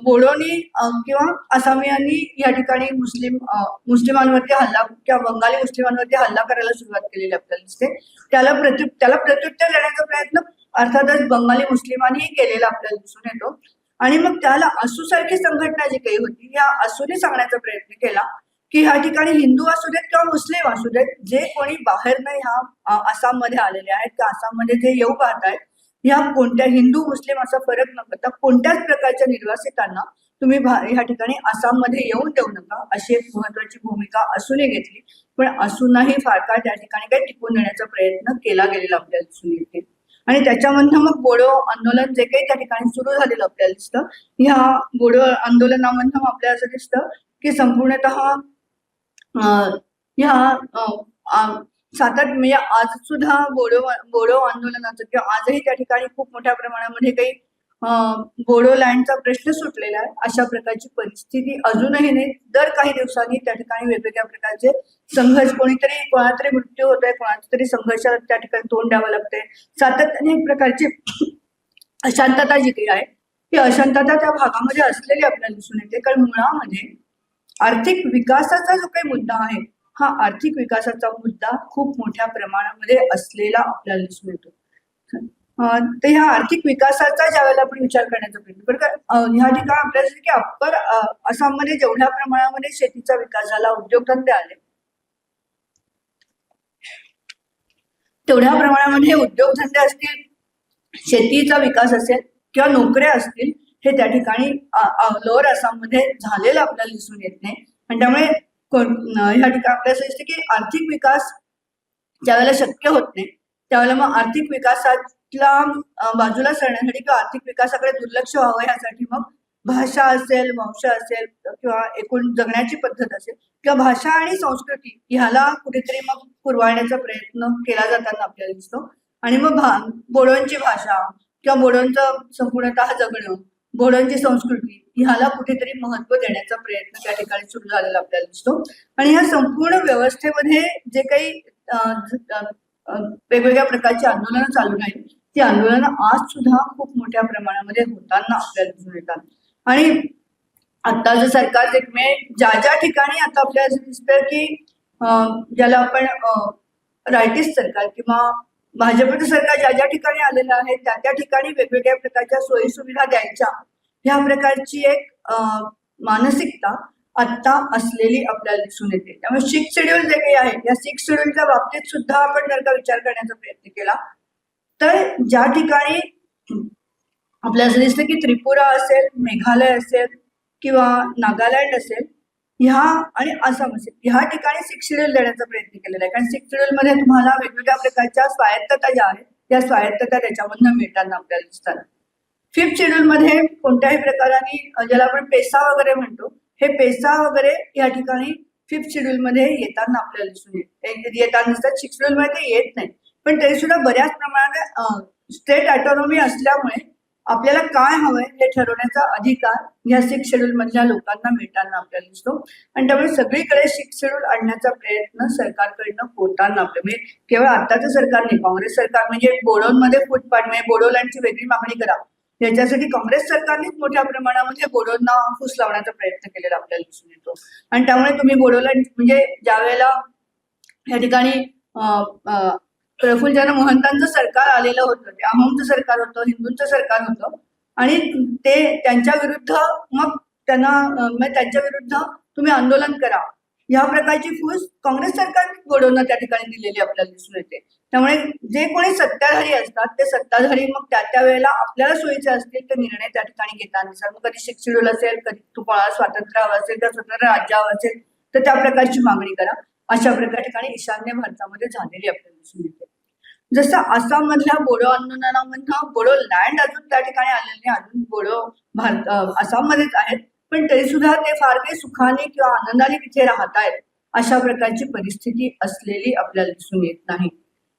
बोडोनी किंवा आसामियांनी या ठिकाणी मुस्लिमांवरती हल्ला किंवा बंगाली मुस्लिमांवरती हल्ला करायला सुरुवात केलेली आपल्याला दिसते, त्याला प्रत्युत्तर देण्याचा प्रयत्न अर्थातच बंगाली मुस्लिमांनीही केलेला आपल्याला दिसून येतो. आणि मग त्याला असू सारखी संघटना जी काही होती या असूने सांगण्याचा प्रयत्न केला की ह्या ठिकाणी हिंदू असू देत किंवा मुस्लिम असू देत, जे कोणी बाहेरनं ह्या आसाममध्ये आलेले आहेत किंवा आसाममध्ये जे येऊ पाहत आहेत, ह्या कोणत्या हिंदू मुस्लिम असा फरक न करता कोणत्याच प्रकारच्या निर्वासितांना तुम्ही ह्या ठिकाणी आसाममध्ये येऊन देऊ नका, अशी एक महत्वाची भूमिका असूने घेतली. पण असूनही फार काळ त्या ठिकाणी काही टिकून देण्याचा प्रयत्न केला गेलेला आपल्याला दिसून येते. आणि त्याच्यामधनं मग बोडो आंदोलन जे काही त्या ठिकाणी सुरू झालेलं आपल्याला दिसतं, ह्या बोडो आंदोलनामधनं आपल्याला असं दिसतं की संपूर्णतः ह्या म्हणजे आज सुद्धा बोडो आंदोलनाचं किंवा आजही त्या ठिकाणी खूप मोठ्या प्रमाणामध्ये काही बोडो लँडचा प्रश्न सुटलेला आहे, अशा प्रकारची परिस्थिती अजूनही नाही. दर काही दिवसांनी त्या ठिकाणी वेगवेगळ्या प्रकारचे संघर्ष, कोणातरी मृत्यू होत आहे, कोणाचा तरी संघर्षाला त्या ठिकाणी तोंड द्यावं लागतंय. सातत्याने एक प्रकारची अशांतता जी काही आहे ती अशांतता त्या भागामध्ये असलेली आपल्याला दिसून येते. कारण मुळामध्ये आर्थिक विकासाचा जो काही मुद्दा आहे हा आर्थिक विकासाचा मुद्दा खूप मोठ्या प्रमाणामध्ये असलेला आपल्याला दिसून येतो. तर ह्या आर्थिक विकासाचा ज्या वेळेला आपण विचार करण्याचा प्रयत्न बरं ह्या ठिकाणी आपल्याला की अप्पर आसाममध्ये जेवढ्या प्रमाणामध्ये शेतीचा विकास झाला, उद्योगधंदे आले, तेवढ्या प्रमाणामध्ये उद्योगधंदे असतील, शेतीचा विकास असेल किंवा नोकऱ्या असतील, हे त्या ठिकाणी लोअर आसाममध्ये झालेलं आपल्याला दिसून येत नाही. आणि त्यामुळे ह्या ठिकाणी आपल्याला असं दिसतं की आर्थिक विकास ज्यावेळेला शक्य होत नाही त्यावेळेला मग आर्थिक विकासाला बाजूला सरण्यासाठी किंवा आर्थिक विकासाकडे दुर्लक्ष व्हावं यासाठी मग भाषा असेल, वंश असेल किंवा एकूण जगण्याची पद्धत असेल किंवा भाषा आणि संस्कृती ह्याला कुठेतरी मग पुरवाण्याचा प्रयत्न केला जाताना आपल्याला दिसतो. आणि मग बोडोंची भाषा किंवा बोडोंचं संपूर्णतः जगणं, बोडोंची संस्कृती ह्याला कुठेतरी महत्व देण्याचा प्रयत्न त्या ठिकाणी सुरू झालेला आपल्याला दिसतो. आणि ह्या संपूर्ण व्यवस्थेमध्ये जे काही वेगवेगळ्या प्रकारची आंदोलनं चालू राहील, ती आंदोलनं आज सुद्धा खूप मोठ्या प्रमाणामध्ये होताना आपल्याला दिसून येतात. आणि आत्ताचं सरकार ज्या ठिकाणी आता आपल्याला असं दिसतं की ज्याला आपण रायटिस्ट सरकार किंवा भाजपचं सरकार ज्या ठिकाणी आलेलं आहे त्या ठिकाणी वेगवेगळ्या प्रकारच्या सोयी सुविधा द्यायच्या ह्या प्रकारची एक मानसिकता आता असलेली आपल्याला दिसून येते. त्यामुळे 6 शेड्यूल जे काही आहे या 6 शेड्यूलच्या बाबतीत सुद्धा आपण जर का विचार करण्याचा प्रयत्न केला तर ज्या ठिकाणी आपल्याला असं दिसतं की त्रिपुरा असेल, मेघालय असेल किंवा नागालँड असेल ह्या आणि आसाम असेल ह्या ठिकाणी 6 शेड्यूल देण्याचा प्रयत्न केलेला आहे. कारण 6 शेड्यूल मध्ये तुम्हाला वेगवेगळ्या प्रकारच्या स्वायत्तता ज्या आहेत त्या स्वायत्तता त्याच्यामधनं मिळताना आपल्याला दिसतात. 5th शेड्यूल मध्ये कोणत्याही प्रकाराने ज्याला आपण पेसा वगैरे म्हणतो, हे पेसा वगैरे या ठिकाणी 5th शेड्यूल मध्ये येताना आपल्याला दिसून येताना दिसतात. 6th शेड्यूल मध्ये ते येत नाही, पण तरी सुद्धा बऱ्याच प्रमाणात स्टेट ऑटोनॉमी असल्यामुळे आपल्याला काय हवंय हे ठरवण्याचा अधिकार या 6th शेड्यूल मधल्या लोकांना मिळताना आपल्याला दिसतो. आणि त्यामुळे सगळीकडे 6th शेड्यूल आणण्याचा प्रयत्न सरकारकडनं होताना म्हणजे केवळ आताचं सरकार नाही, काँग्रेस सरकार म्हणजे बोडोंमध्ये फूट पाडणे, बोडोलँडची वेगळी मागणी करा याच्यासाठी काँग्रेस सरकारनेच मोठ्या प्रमाणामध्ये बोडोंना फूस लावण्याचा प्रयत्न केलेला आपल्याला दिसून येतो. आणि त्यामुळे तुम्ही बोडोलँड म्हणजे ज्या वेळेला या ठिकाणी प्रफुल्ल महंतांचं सरकार आलेलं होतं, ते अहोमचं सरकार होतं, हिंदूंचं सरकार होतं आणि ते त्यांच्या विरुद्ध मग त्यांच्या विरुद्ध तुम्ही आंदोलन करा या प्रकारची फूस काँग्रेस सरकारने बोडोंना त्या ठिकाणी दिलेली आपल्याला दिसून येते. त्यामुळे जे कोणी सत्ताधारी असतात ते सत्ताधारी मग त्या वेळेला आपल्याला सोयीचे असतील ते निर्णय त्या ठिकाणी घेताना मग कधी 6th शेड्यूल असेल, कधी तुम्हाला स्वातंत्र्य हवं असेल किंवा स्वतंत्र राज्य हवं असेल तर त्या प्रकारची मागणी करा. अशा प्रकारे ठिकाणी ईशान्य भारतामध्ये झालेली आपल्याला दिसून येते. जसं आसाम मधल्या बोडो आंदोलनामधनं बोडो लँड अजून त्या ठिकाणी आलेले नाही, अजून बोडो आसाममध्येच आहेत, पण तरी सुद्धा ते फार काही सुखाने किंवा आनंदाने तिथे राहत आहेत अशा प्रकारची परिस्थिती असलेली आपल्याला दिसून येत नाही.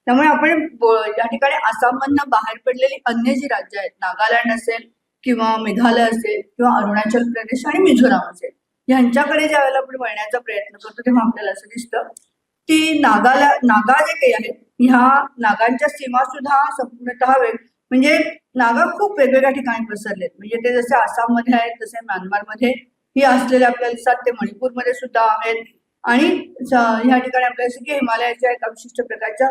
त्यामुळे आपण या ठिकाणी आसाममधनं बाहेर पडलेली अन्य जी राज्य आहेत, नागालँड असेल किंवा मेघालय असेल किंवा अरुणाचल प्रदेश आणि मिझोराम असेल, यांच्याकडे ज्या वेळेला आपण वळण्याचा प्रयत्न करतो तेव्हा आपल्याला असं दिसतं की नागा जे काही आहेत ह्या नागांच्या सीमा सुद्धा संपूर्णतः म्हणजे नागा खूप वेगवेगळ्या ठिकाणी पसरलेत. म्हणजे ते जसे आसाममध्ये आहेत तसे म्यानमारमध्ये ही असलेले आपल्याला दिसतात, ते मणिपूरमध्ये सुद्धा आहेत आणि ह्या ठिकाणी आपल्याला की हिमालयाच्या एका विशिष्ट प्रकारच्या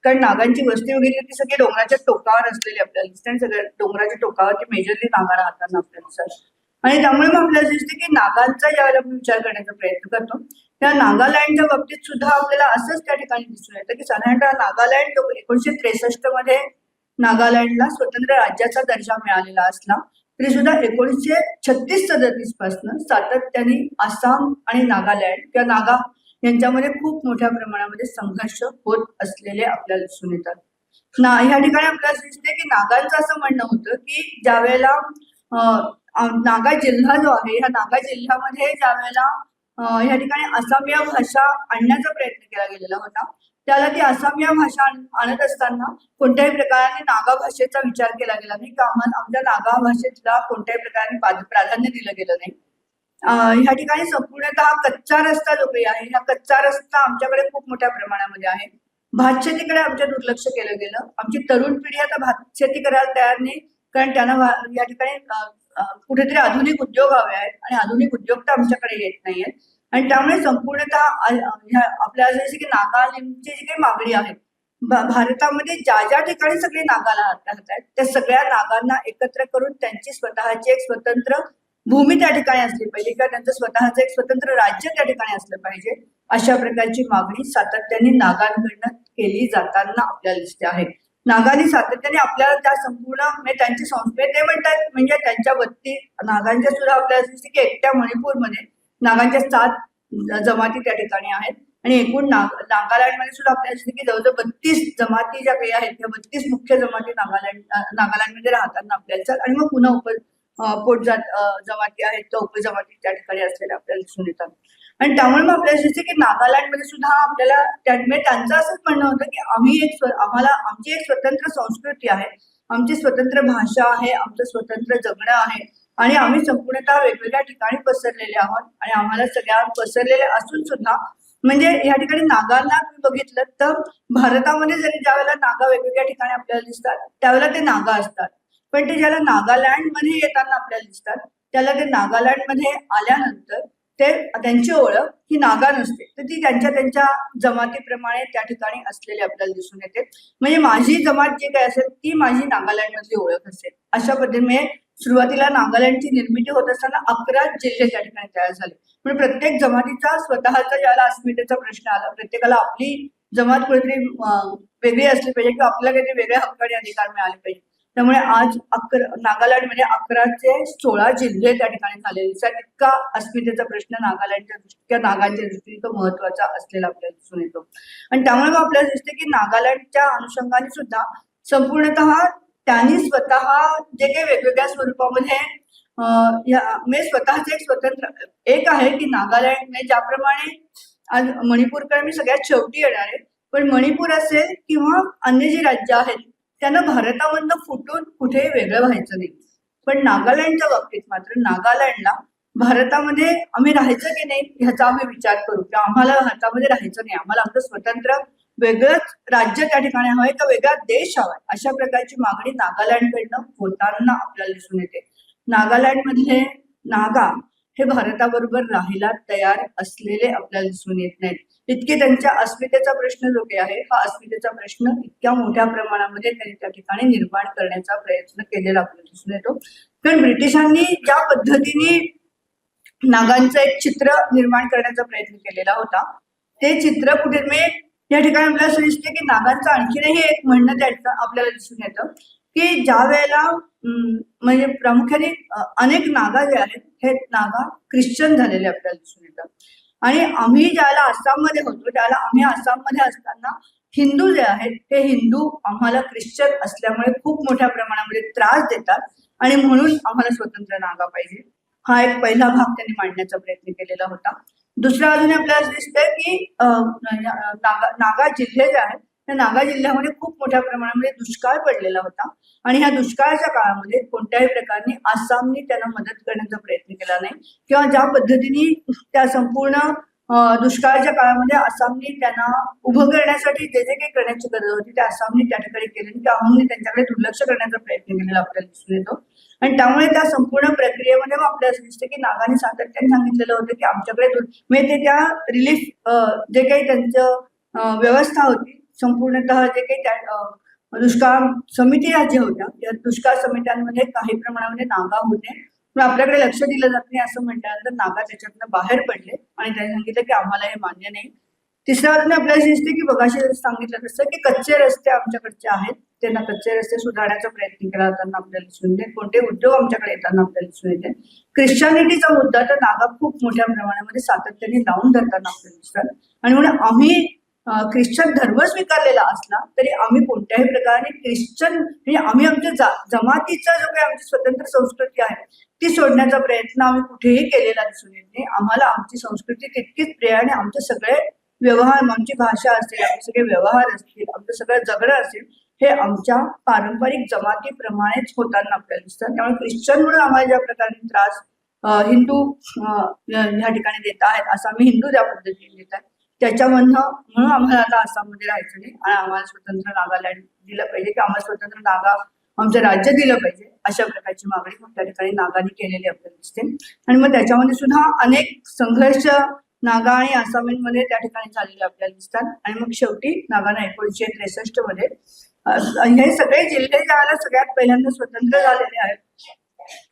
कारण नागांची वस्ती वगैरे ती सगळी डोंगराच्या टोकावर असलेली आपल्याला दिसते आणि सगळ्या डोंगराच्या टोकावरती मेजरली नागा राहताना आपल्याला दिसतात. आणि त्यामुळे मग आपल्याला दिसते की नागांचा ज्यावेळेला आपण विचार करण्याचा प्रयत्न करतो त्या नागालँडच्या बाबतीत सुद्धा आपल्याला असंच त्या ठिकाणी दिसून येतं की साधारणतः नागालँड 1963 मध्ये नागालँडला स्वतंत्र राज्याचा दर्जा मिळालेला असला तरी सुद्धा 1936-37 पासून सातत्याने आसाम आणि नागालँड किंवा नागा यांच्यामध्ये खूप मोठ्या प्रमाणामध्ये संघर्ष होत असलेले आपल्याला दिसून येतात. ह्या ठिकाणी आपल्याला दिसते की नागांचं असं म्हणणं होतं की ज्या वेळेला नागा जिल्हा जो आहे ह्या नागा जिल्ह्यामध्ये ज्या वेळेला ह्या ठिकाणी आसामीय भाषा आणण्याचा प्रयत्न केला गेलेला होता त्याला ती आसामीय भाषा आणत असताना कोणत्याही प्रकाराने नागा भाषेचा विचार केला गेला नाही किंवा आमच्या नागा भाषेला कोणत्याही प्रकारे प्राधान्य दिलं गेलं नाही. ह्या ठिकाणी संपूर्णतः कच्चा रस्ता जो काही आहे, हा कच्चा रस्ता आमच्याकडे खूप मोठ्या प्रमाणामध्ये आहे. भात शेतीकडे आमच्या दुर्लक्ष केलं गेलं. आमची तरुण पिढी आता भात शेती करायला तयार नाही, कारण त्यांना या ठिकाणी कुठेतरी आधुनिक उद्योग हवे आहेत आणि आधुनिक उद्योग तर आमच्याकडे येत नाहीयेत. आणि त्यामुळे संपूर्णतः आपल्याला जसे की नागालँडची जी काही मागणी आहे भारतामध्ये ज्या ठिकाणी सगळे नागाला राहत आहेत त्या सगळ्या नागांना एकत्र करून त्यांची स्वतःची एक स्वतंत्र भूमी त्या ठिकाणी असली पाहिजे किंवा त्यांचं स्वतःचं एक स्वतंत्र राज्य त्या ठिकाणी असलं पाहिजे अशा प्रकारची मागणी सातत्याने नागांकडनं केली जाताना आपल्याला दिसते आहे. नागांनी सातत्याने आपल्याला त्या संपूर्ण म्हणजे त्यांची संस्कृती ते म्हणतात म्हणजे त्यांच्या 32 नागांच्या सुद्धा आपल्याला दिसते की एकट्या मणिपूरमध्ये नागांच्या 7 जमाती त्या ठिकाणी आहेत आणि एकूण नागालँडमध्ये सुद्धा आपल्याला दिसते की जवळजवळ 32 जमाती ज्या काही आहेत त्या 32 मुख्य जमाती नागालँडमध्ये राहताना आपल्याला दिसतात आणि मग पुन्हा पोटजात जमाती आहेत त्या उपजमाती त्या ठिकाणी असलेल्या आपल्याला दिसून येतात. आणि त्यामुळे मग आपल्याला दिसते की नागालँडमध्ये सुद्धा आपल्याला त्यांचं असंच म्हणणं होतं की आमची एक स्वतंत्र संस्कृती आहे, आमची स्वतंत्र भाषा आहे, आमचं स्वतंत्र जगणं आहे आणि आम्ही संपूर्णतः वेगवेगळ्या ठिकाणी पसरलेले आहोत आणि आम्हाला सगळ्या पसरलेले असून सुद्धा म्हणजे या ठिकाणी नागांना बघितलं तर भारतामध्ये जरी ज्यावेळेला नागा वेगवेगळ्या ठिकाणी आपल्याला दिसतात त्यावेळेला ते नागा असतात, पण ते ज्याला नागालँडमध्ये येताना आपल्याला दिसतात त्याला ते नागालँडमध्ये आल्यानंतर त्यांची ओळख ही नागा नसते, तर ती त्यांच्या जमातीप्रमाणे त्या ठिकाणी असलेली आपल्याला दिसून येते. म्हणजे माझी जमात जी काय असेल ती माझी नागालँडमधली ओळख असेल. अशा पद्धतीने सुरुवातीला नागालँडची निर्मिती होत असताना 11 जिल्हे त्या ठिकाणी तयार झाले. म्हणजे प्रत्येक जमातीचा स्वतःचा ज्याला अस्मितेचा प्रश्न आला, प्रत्येकाला आपली जमात कुठेतरी वेगळी असली पाहिजे किंवा आपल्याला काहीतरी वेगळ्या हक्क आणि अधिकार मिळाले पाहिजे. त्यामुळे आज नागालँडमध्ये 11 ते 16 जिल्हे त्या ठिकाणी झालेले दिसतात. इतका अस्मितेचा प्रश्न नागांच्या दृष्टीने तो महत्वाचा असलेला आपल्याला दिसून येतो. आणि त्यामुळे मग आपल्याला दिसते की नागालँडच्या अनुषंगाने सुद्धा संपूर्णतः त्यांनी स्वतः जे काही वेगवेगळ्या स्वरूपामध्ये म्हणजे स्वतःच एक स्वतंत्र एक आहे की नागालँड म्हणजे ज्याप्रमाणे आज मणिपूरकडे मी सगळ्यात शेवटी येणार आहे, पण मणिपूर असेल किंवा अन्य जी राज्य आहेत त्यांना भारतामधनं फुटून कुठेही वेगळं व्हायचं नाही. पण नागालँडच्या बाबतीत मात्र नागालँडला भारतामध्ये आम्ही राहायचं की नाही ह्याचा आम्ही विचार करू किंवा आम्हाला भारतामध्ये राहायचं नाही, आम्हाला आमचं स्वतंत्र वेगळंच राज्य त्या ठिकाणी हवंय का वेगळा देश हवाय, अशा प्रकारची मागणी नागालँडकडनं होताना आपल्याला दिसून येते. नागालँडमधले नागा हे भारताबरोबर राहायला तयार असलेले आपल्याला दिसून येत नाहीत. इतके त्यांच्या अस्मितेचा प्रश्न जो काही आहे हा अस्मितेचा प्रश्न इतक्या मोठ्या प्रमाणामध्ये त्यांनी त्या ठिकाणी निर्माण करण्याचा प्रयत्न केलेला आपल्याला दिसून येतो. कारण ब्रिटिशांनी ज्या पद्धतीने नागांचं एक चित्र निर्माण करण्याचा प्रयत्न केलेला होता ते चित्र कुठे या ठिकाणी आपल्याला असं दिसते की नागांचं आणखीनही एक म्हणणं त्याचं आपल्याला दिसून येतं की ज्या वेळेला म्हणजे प्रामुख्याने अनेक नागा जे आहेत हे नागा ख्रिश्चन झालेले आपल्याला दिसून येतात. आणि आम्ही ज्याला आसाममध्ये होतो त्याला आम्ही आसाममध्ये असताना हिंदू जे आहेत ते हिंदू आम्हाला ख्रिश्चन असल्यामुळे खूप मोठ्या प्रमाणामध्ये त्रास देतात आणि म्हणून आम्हाला स्वतंत्र नागा पाहिजे. हा एक पहिला भाग त्यांनी मांडण्याचा प्रयत्न केलेला होता. दुसरा अजून आपल्याला दिसतंय की नागा जिल्हे जे आहेत त्या नागा जिल्ह्यामध्ये खूप मोठ्या प्रमाणामध्ये दुष्काळ पडलेला होता आणि ह्या दुष्काळाच्या काळामध्ये कोणत्याही प्रकारे आसामने त्यांना मदत करण्याचा प्रयत्न केला नाही किंवा ज्या पद्धतीने त्या संपूर्ण दुष्काळाच्या काळामध्ये आसामने त्यांना उभं करण्यासाठी जे जे काही करण्याची गरज होती ते आसामने त्या ठिकाणी केली किंवा आसामने त्यांच्याकडे दुर्लक्ष करण्याचा प्रयत्न केलेला आपल्याला दिसून येतो. आणि त्यामुळे त्या संपूर्ण प्रक्रियेमध्ये मग आपल्याला असं दिसतं की नागांनी सातत्याने सांगितलेलं होतं की आमच्याकडे म्हणजे ते त्या रिलीफ जे काही त्यांचं व्यवस्था होती संपूर्णतः जे काही त्या दुष्काळ समिती ज्या होत्या त्या दुष्काळ समित्यांमध्ये काही प्रमाणामध्ये नागा होते पण आपल्याकडे लक्ष दिलं जात नाही असं म्हटल्यानंतर नागा त्याच्यातनं बाहेर पडले आणि त्यांनी सांगितलं की आम्हाला हे मान्य नाही. तिसऱ्या बाजूने आपल्याला दिसते की बघाशी सांगितलं तसं की कच्चे रस्ते आमच्याकडचे आहेत त्यांना कच्चे रस्ते सुधारण्याचा प्रयत्न केला जाताना आपल्याला दिसून येते. कोणते उद्योग आमच्याकडे येताना आपल्याला दिसून येते. ख्रिश्चनिटीचा मुद्दा तर नागा खूप मोठ्या प्रमाणामध्ये सातत्याने लावून धरताना आपल्याला दिसतात आणि म्हणून आम्ही ख्रिश्चन धर्म स्वीकारलेला असला तरी आम्ही कोणत्याही प्रकारे ख्रिश्चन म्हणजे आम्ही आमच्या जमातीचा जो काही आमची स्वतंत्र संस्कृती आहे ती सोडण्याचा प्रयत्न आम्ही कुठेही केलेला दिसून येत नाही. आम्हाला आमची संस्कृती तितकीच प्रिय आणि आमचे सगळे व्यवहार आमची भाषा असेल आमचे सगळे व्यवहार असतील आमचं सगळं जगणं असेल हे आमच्या पारंपरिक जमातीप्रमाणेच होताना आपल्याला दिसतात. त्यामुळे ख्रिश्चन म्हणून आम्हाला ज्या प्रकारे त्रास हिंदू ह्या ठिकाणी देत आहेत असं आम्ही हिंदू ज्या पद्धतीने देत आहेत त्याच्यामधनं म्हणून आम्हाला आता आसाममध्ये राहायचं नाही आणि आम्हाला स्वतंत्र नागालँड दिलं पाहिजे की आम्हाला स्वतंत्र नागा आमचं राज्य दिलं पाहिजे अशा प्रकारची मागणी मग त्या ठिकाणी नागांनी केलेली आपल्याला दिसते. आणि मग त्याच्यामध्ये सुद्धा अनेक संघर्ष नागा आणि आसामींमध्ये त्या ठिकाणी झालेले आपल्याला दिसतात आणि मग शेवटी नागांना 1963 मध्ये हे सगळे जिल्हे ज्यावेळेला सगळ्यात पहिल्यांदा स्वतंत्र झालेले आहेत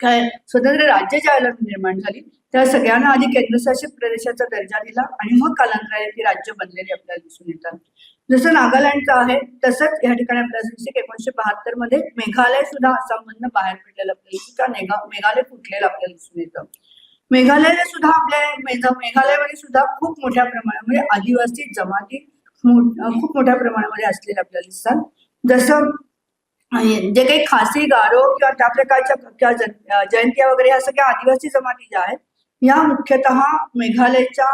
काय स्वतंत्र राज्य ज्यावेळेला निर्माण झाली त्या सगळ्यांना आधी केंद्रशासित प्रदेशाचा दर्जा दिला आणि मग कालांतराने ती राज्य बनलेली आपल्याला दिसून येतात. जसं नागालँडचं आहे तसंच या ठिकाणी आपल्याला दिसते की 1972 मध्ये मेघालय सुद्धा आसाममधनं बाहेर पडलेलं आपल्याला किंवा मेघालय फुटलेलं आपल्याला दिसून येतं. मेघालयला सुद्धा मेघालयमध्ये सुद्धा खूप मोठ्या प्रमाणामध्ये आदिवासी जमाती खूप मोठ्या प्रमाणामध्ये असलेले आपल्याला दिसतात. जसं जे काही खासी, गारो किंवा त्या प्रकारच्या जयंतिया वगैरे ह्या सगळ्या आदिवासी जमाती ज्या आहेत या मुख्यतः मेघालयच्या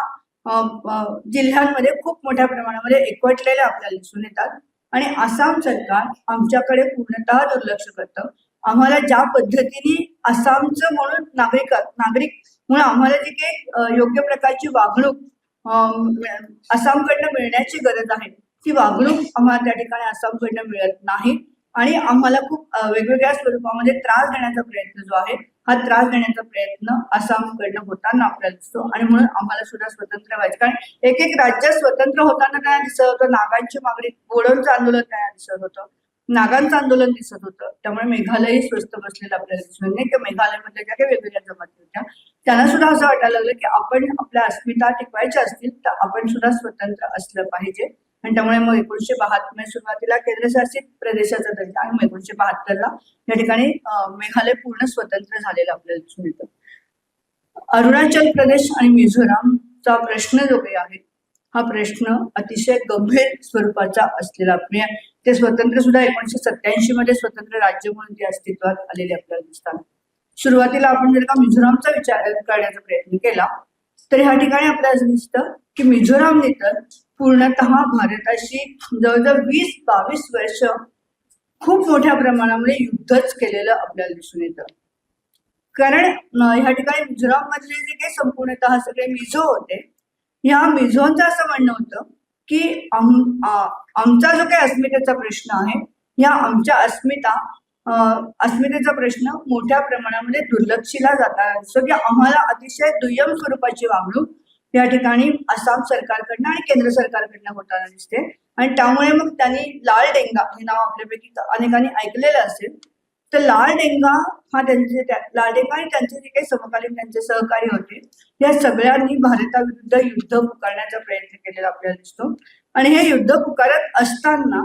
जिल्ह्यांमध्ये खूप मोठ्या प्रमाणामध्ये एकवटलेल्या आपल्याला दिसून येतात आणि आसाम सरकार आमच्याकडे पूर्णतः दुर्लक्ष करतं. आम्हाला ज्या पद्धतीने आसामचं म्हणून नागरिक म्हणून आम्हाला जी काही योग्य प्रकारची वागणूक आसामकडनं मिळण्याची गरज आहे ती वागणूक आम्हाला त्या ठिकाणी आसामकडनं मिळत नाही आणि आम्हाला खूप वेगवेगळ्या स्वरूपामध्ये त्रास देण्याचा प्रयत्न जो आहे हा त्रास देण्याचा प्रयत्न आसामकडनं होताना आपल्याला दिसतो आणि म्हणून आम्हाला सुद्धा स्वतंत्र व्हायचं. कारण एक राज्य स्वतंत्र होताना त्यांना दिसत होतं, नागांची मागणी, बोडोंचं आंदोलन त्यांना दिसत होतं, नागांचं आंदोलन दिसत होतं. त्यामुळे मेघालयही स्वस्त बसलेलं आपल्याला दिसून नाही की मेघालयमध्ये ज्या काही वेगवेगळ्या जमाती होत्या त्यांना सुद्धा असं वाटायला लागलं की आपण आपल्या अस्मिता टिकवायच्या असतील तर आपण सुद्धा स्वतंत्र असलं पाहिजे. आणि त्यामुळे मग 1972 सुरुवातीला केंद्रशासित प्रदेशाचा दर्जा आणि 1972ला या ठिकाणी मेघालय पूर्ण स्वतंत्र झालेलं आपल्याला दिसून येतं. अरुणाचल प्रदेश आणि मिझोरामचा प्रश्न जो काही आहे हा प्रश्न अतिशय गंभीर स्वरूपाचा असलेला ते स्वतंत्र सुद्धा 1987 मध्ये स्वतंत्र राज्य म्हणून ते अस्तित्वात आलेले आपल्याला दिसतात. सुरुवातीला आपण जर का मिझोरामचा विचार करण्याचा प्रयत्न केला तर ह्या ठिकाणी आपल्याला असं दिसतं की मिझोरामने तर पूर्णतः भारताशी जवळजवळ 20-22 वर्ष खूप मोठ्या प्रमाणामध्ये युद्धच केलेलं आपल्याला दिसून येतं. कारण ह्या ठिकाणी मिझोराम मधले जे काही संपूर्णतः सगळे मिझो होते ह्या मिझोंचं असं म्हणणं होतं की आमचा जो काही अस्मितेचा प्रश्न आहे या आमच्या अस्मितेचा प्रश्न मोठ्या प्रमाणामध्ये दुर्लक्षिला जातात. सो की आम्हाला अतिशय दुय्यम स्वरूपाची वागणूक या ठिकाणी आसाम सरकारकडनं आणि केंद्र सरकारकडनं होताना दिसते आणि त्यामुळे मग त्यांनी लाल डेंगा हे नाव आपल्यापैकी अनेकांनी ऐकलेलं असेल तर लाल डेंगा आणि त्यांचे जे काही समकालीन त्यांचे सहकारी होते या सगळ्यांनी भारताविरुद्ध युद्ध पुकारण्याचा प्रयत्न केलेला आपल्याला दिसतो. आणि हे युद्ध पुकारत असताना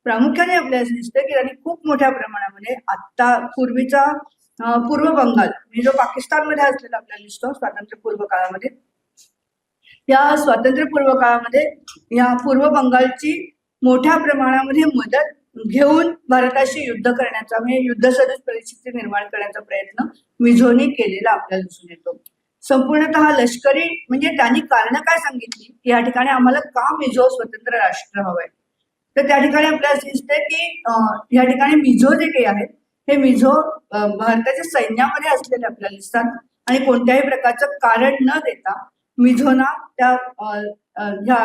प्रामुख्याने आपल्याला दिसतं की त्यांनी खूप मोठ्या प्रमाणामध्ये पूर्वीचा पूर्व बंगाल म्हणजे जो पाकिस्तानमध्ये असलेला आपल्याला दिसतो स्वातंत्र्यपूर्व काळामध्ये या स्वातंत्र्यपूर्व काळामध्ये या पूर्व बंगालची मोठ्या प्रमाणामध्ये मदत घेऊन भारताशी युद्ध करण्याचा म्हणजे युद्धसदृश परिस्थिती निर्माण करण्याचा प्रयत्न मिझोनी केलेला आपल्याला दिसून येतो. संपूर्णतः लष्करी म्हणजे त्यांनी कारण काय सांगितली या ठिकाणी आम्हाला का मिझो स्वतंत्र राष्ट्र हवंय तर त्या ठिकाणी आपल्याला दिसतंय की या ठिकाणी मिझो जे काही आहेत हे मिझो भारताच्या सैन्यामध्ये असलेले आपल्याला दिसतात आणि कोणत्याही प्रकारचं कारण न देता मिझोना त्या ह्या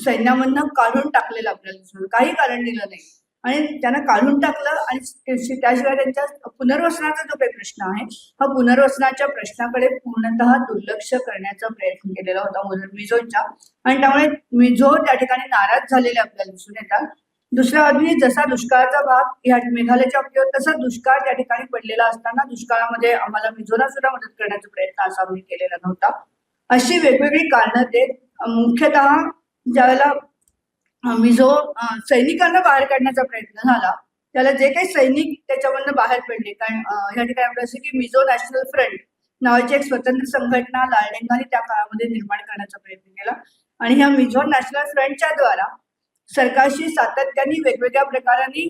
सैन्यामधनं काढून टाकलेलं आपल्याला दिसून काही कारण दिलं नाही आणि त्यांना काढून टाकलं आणि त्याशिवाय त्यांच्या पुनर्वसनाचा जो काही प्रश्न आहे हा पुनर्वसनाच्या प्रश्नाकडे पूर्णतः दुर्लक्ष करण्याचा प्रयत्न केलेला होता मिझोच्या आणि त्यामुळे मिझो त्या ठिकाणी नाराज झालेले आपल्याला दिसून येतात. दुसऱ्या बाजूने जसा दुष्काळाचा भाग या मेघालयच्या बाबतीत तसा दुष्काळ त्या ठिकाणी पडलेला असताना दुष्काळामध्ये आम्हाला मिझोला सुद्धा मदत करण्याचा प्रयत्न आसामने केलेला नव्हता. अशी वेगवेगळी कारणं ते मुख्यतः ज्यावेळेला मिझो सैनिकांना बाहेर काढण्याचा प्रयत्न झाला त्याला जे काही सैनिक त्याच्यामधनं बाहेर पडले कारण ह्या ठिकाणी आपलं असं की मिझो नॅशनल फ्रंट नावाची एक स्वतंत्र संघटना लालडेंगाने त्या काळामध्ये निर्माण करण्याचा प्रयत्न केला आणि ह्या मिझो नॅशनल फ्रंटच्या द्वारा सरकारशी सातत्याने वेगवेगळ्या प्रकाराने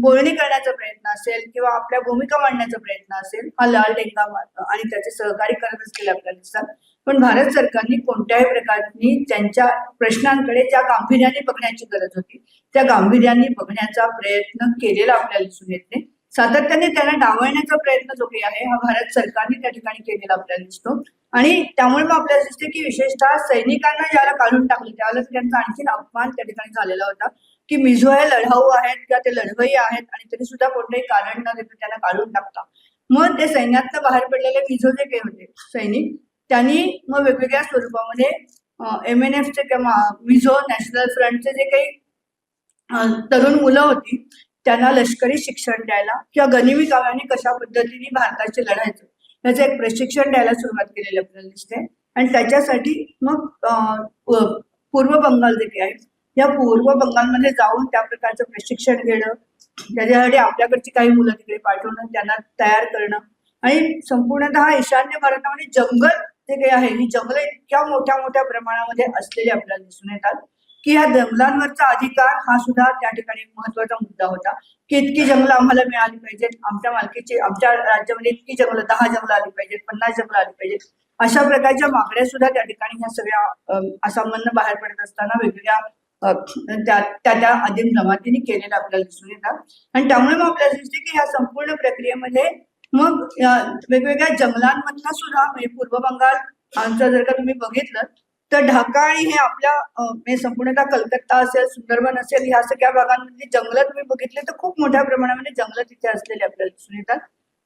बोलणी करण्याचा प्रयत्न असेल किंवा आपल्या भूमिका मांडण्याचा प्रयत्न असेल हा लालडेंगा आणि त्याचे सहकारी करत असलेले आपल्याला दिसतात. पण भारत सरकारने कोणत्याही प्रकारनी त्यांच्या प्रश्नांकडे ज्या गांभीर्याने बघण्याची गरज होती त्या गांभीर्याने बघण्याचा प्रयत्न केलेला आपल्याला दिसून येत नाही. सातत्याने त्यांना डावलण्याचा प्रयत्न जो काही आहे हा भारत सरकारने त्या ठिकाणी केलेला आपल्याला दिसतो आणि त्यामुळे मग आपल्याला दिसते की विशेषतः सैनिकांना ज्याला काढून टाकलं त्यावेळेला त्यांचा आणखीन अपमान त्या ठिकाणी झालेला होता की मिझो हे लढाऊ आहेत किंवा ते लढवई आहेत आणि तरी सुद्धा कोणतेही कारण न देता त्यांना काढून टाकता. मग ते सैन्यातनं बाहेर पडलेले मिझो जे काही होते सैनिक त्यांनी मग वेगवेगळ्या स्वरूपामध्ये MNFचे किंवा मिझो नॅशनल फ्रंटचे जे काही तरुण मुलं होती त्यांना लष्करी शिक्षण द्यायला किंवा गनिमी काव्याने कशा पद्धतीने भारताचे लढायचं याचं एक प्रशिक्षण द्यायला सुरुवात केलेली आपल्याला दिसते. आणि त्याच्यासाठी मग पूर्व बंगाल जे काही आहे, या पूर्व बंगालमध्ये जाऊन त्या प्रकारचं प्रशिक्षण घेणं, त्याच्यासाठी आपल्याकडची काही मुलं तिकडे पाठवणं, त्यांना तयार करणं, आणि संपूर्णतः ईशान्य भारतामध्ये जंगल जे काही आहे, ही जंगलं इतक्या मोठ्या मोठ्या प्रमाणामध्ये असलेली आपल्याला दिसून येतात की ह्या जंगलांवरचा अधिकार हा सुद्धा त्या ठिकाणी महत्वाचा मुद्दा होता की इतकी जंगलं आम्हाला मिळाली पाहिजेत, आमच्या मालकीची, आमच्या राज्यामध्ये इतकी जंगलं, 10 जंगलं आली पाहिजेत, 50 जंगलं आली पाहिजेत, अशा प्रकारच्या मागण्या सुद्धा त्या ठिकाणी ह्या सगळ्या आसाममधनं बाहेर पडत असताना वेगवेगळ्या त्या आदिम जमातीने केलेल्या आपल्याला दिसून येतात. आणि त्यामुळे मग आपल्याला दिसते की ह्या संपूर्ण प्रक्रियेमध्ये मग वेगवेगळ्या जंगलांमधला सुद्धा म्हणजे पूर्व बंगाल आमचं जर का तुम्ही बघितलं तर ढाका आणि हे आपल्या म्हणजे संपूर्णतः कलकत्ता असेल, सुंदरबन असेल, ह्या सगळ्या भागांमध्ये जंगलं तुम्ही बघितले तर खूप मोठ्या प्रमाणामध्ये जंगलं तिथे असलेले आपल्याला दिसून येतात.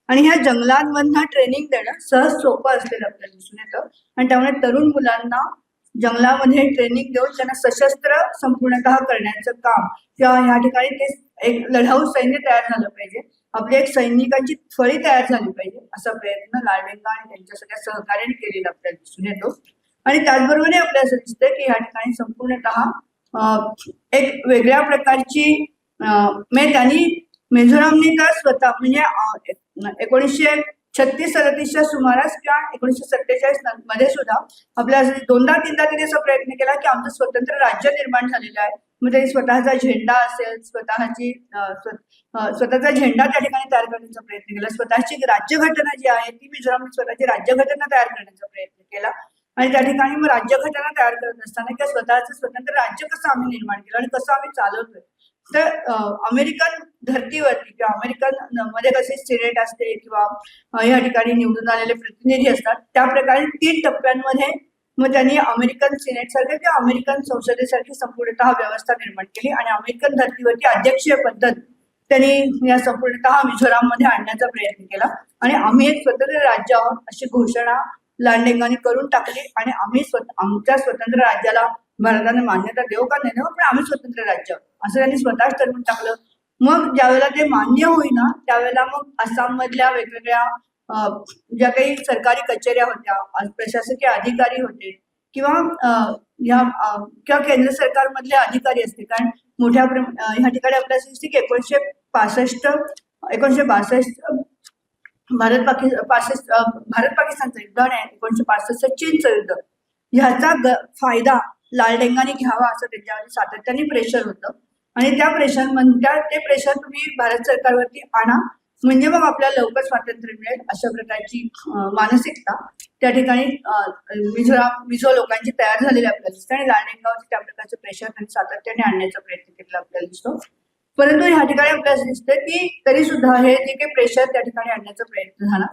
आणि ह्या जंगलांमधनं ट्रेनिंग देणं सहज सोपं असलेलं आपल्याला दिसून येतं. आणि त्यामुळे तरुण मुलांना जंगलामध्ये ट्रेनिंग देऊन त्यांना सशस्त्र संपूर्णतः करण्याचं काम किंवा ह्या ठिकाणी ते एक लढाऊ सैन्य तयार झालं पाहिजे, आपली एक सैनिकांची फळी तयार झाली पाहिजे, असा प्रयत्न लालडेंगा आणि त्यांच्या सगळ्या सहकार्याने केलेला आपल्याला दिसून येतो. आणि त्याचबरोबर आपल्याला असं दिसतंय की ह्या ठिकाणी संपूर्णतः एक वेगळ्या प्रकारची म्हणजे त्यांनी मिझोरामने तर स्वतः म्हणजे 1936-37च्या सुमारास किंवा 1947 मध्ये सुद्धा आपल्या दोनदा-तीनदा त्यांनी असा प्रयत्न केला की आमचं स्वतंत्र राज्य निर्माण झालेलं आहे, मग त्यांनी स्वतःचा झेंडा असेल, स्वतःचा झेंडा त्या ठिकाणी तयार करण्याचा प्रयत्न केला, स्वतःची राज्यघटना जी आहे ती मिझोरामने स्वतःची राज्यघटना तयार करण्याचा प्रयत्न केला. आणि त्या ठिकाणी मग राज्यघटना तयार करत असताना किंवा स्वतःचं स्वतंत्र राज्य कसं आम्ही निर्माण केलं आणि कसं आम्ही चालवतोय, तर अमेरिकन धर्तीवरती किंवा अमेरिकन मध्ये कसे सिनेट असते किंवा या ठिकाणी निवडून आलेले प्रतिनिधी असतात, त्या प्रकारे 3 टप्प्यांमध्ये मग त्यांनी अमेरिकन सिनेट सारखे किंवा अमेरिकन संसदेसारखी संपूर्णतः व्यवस्था निर्माण केली आणि अमेरिकन धर्तीवरती अध्यक्षीय पद्धत त्यांनी या संपूर्णतः मिझोराममध्ये आणण्याचा प्रयत्न केला. आणि आम्ही एक स्वतंत्र राज्य आहोत अशी घोषणा लालडेंगाने करून टाकली आणि आम्ही आमच्या स्वतंत्र राज्याला भारताने मान्यता देऊ का नाही देऊ, पण आम्ही स्वतंत्र राज्य असं त्यांनी स्वतःच ठरवून टाकलं. मग ज्यावेळेला ते मान्य होईना त्यावेळेला मग आसाम मधल्या वेगवेगळ्या ज्या काही सरकारी कचेऱ्या होत्या, प्रशासकीय अधिकारी होते किंवा किंवा केंद्र सरकारमधले अधिकारी असते, कारण मोठ्या ह्या ठिकाणी आपल्याला दिसते की 1962 भारत पाकिस्तानचं युद्ध आणि 1965 चीनचं युद्ध ह्याचा फायदा लालडेंगाने घ्यावा असं त्यांच्यावर सातत्याने प्रेशर होतं. आणि त्या ते प्रेशर तुम्ही भारत सरकारवरती आणा म्हणजे मग आपल्याला लवकर स्वातंत्र्य मिळेल अशा प्रकारची मानसिकता त्या ठिकाणी मिझो लोकांची तयार झालेली आपल्याला दिसते. आणि लालडेंगावरती त्या प्रकारचं प्रेशर त्यांनी सातत्याने आणण्याचा प्रयत्न केलेला आपल्याला दिसतो. परंतु ह्या ठिकाणी आपल्याला दिसतं की तरी सुद्धा हे जे काही प्रेशर त्या ठिकाणी आणण्याचा प्रयत्न झाला,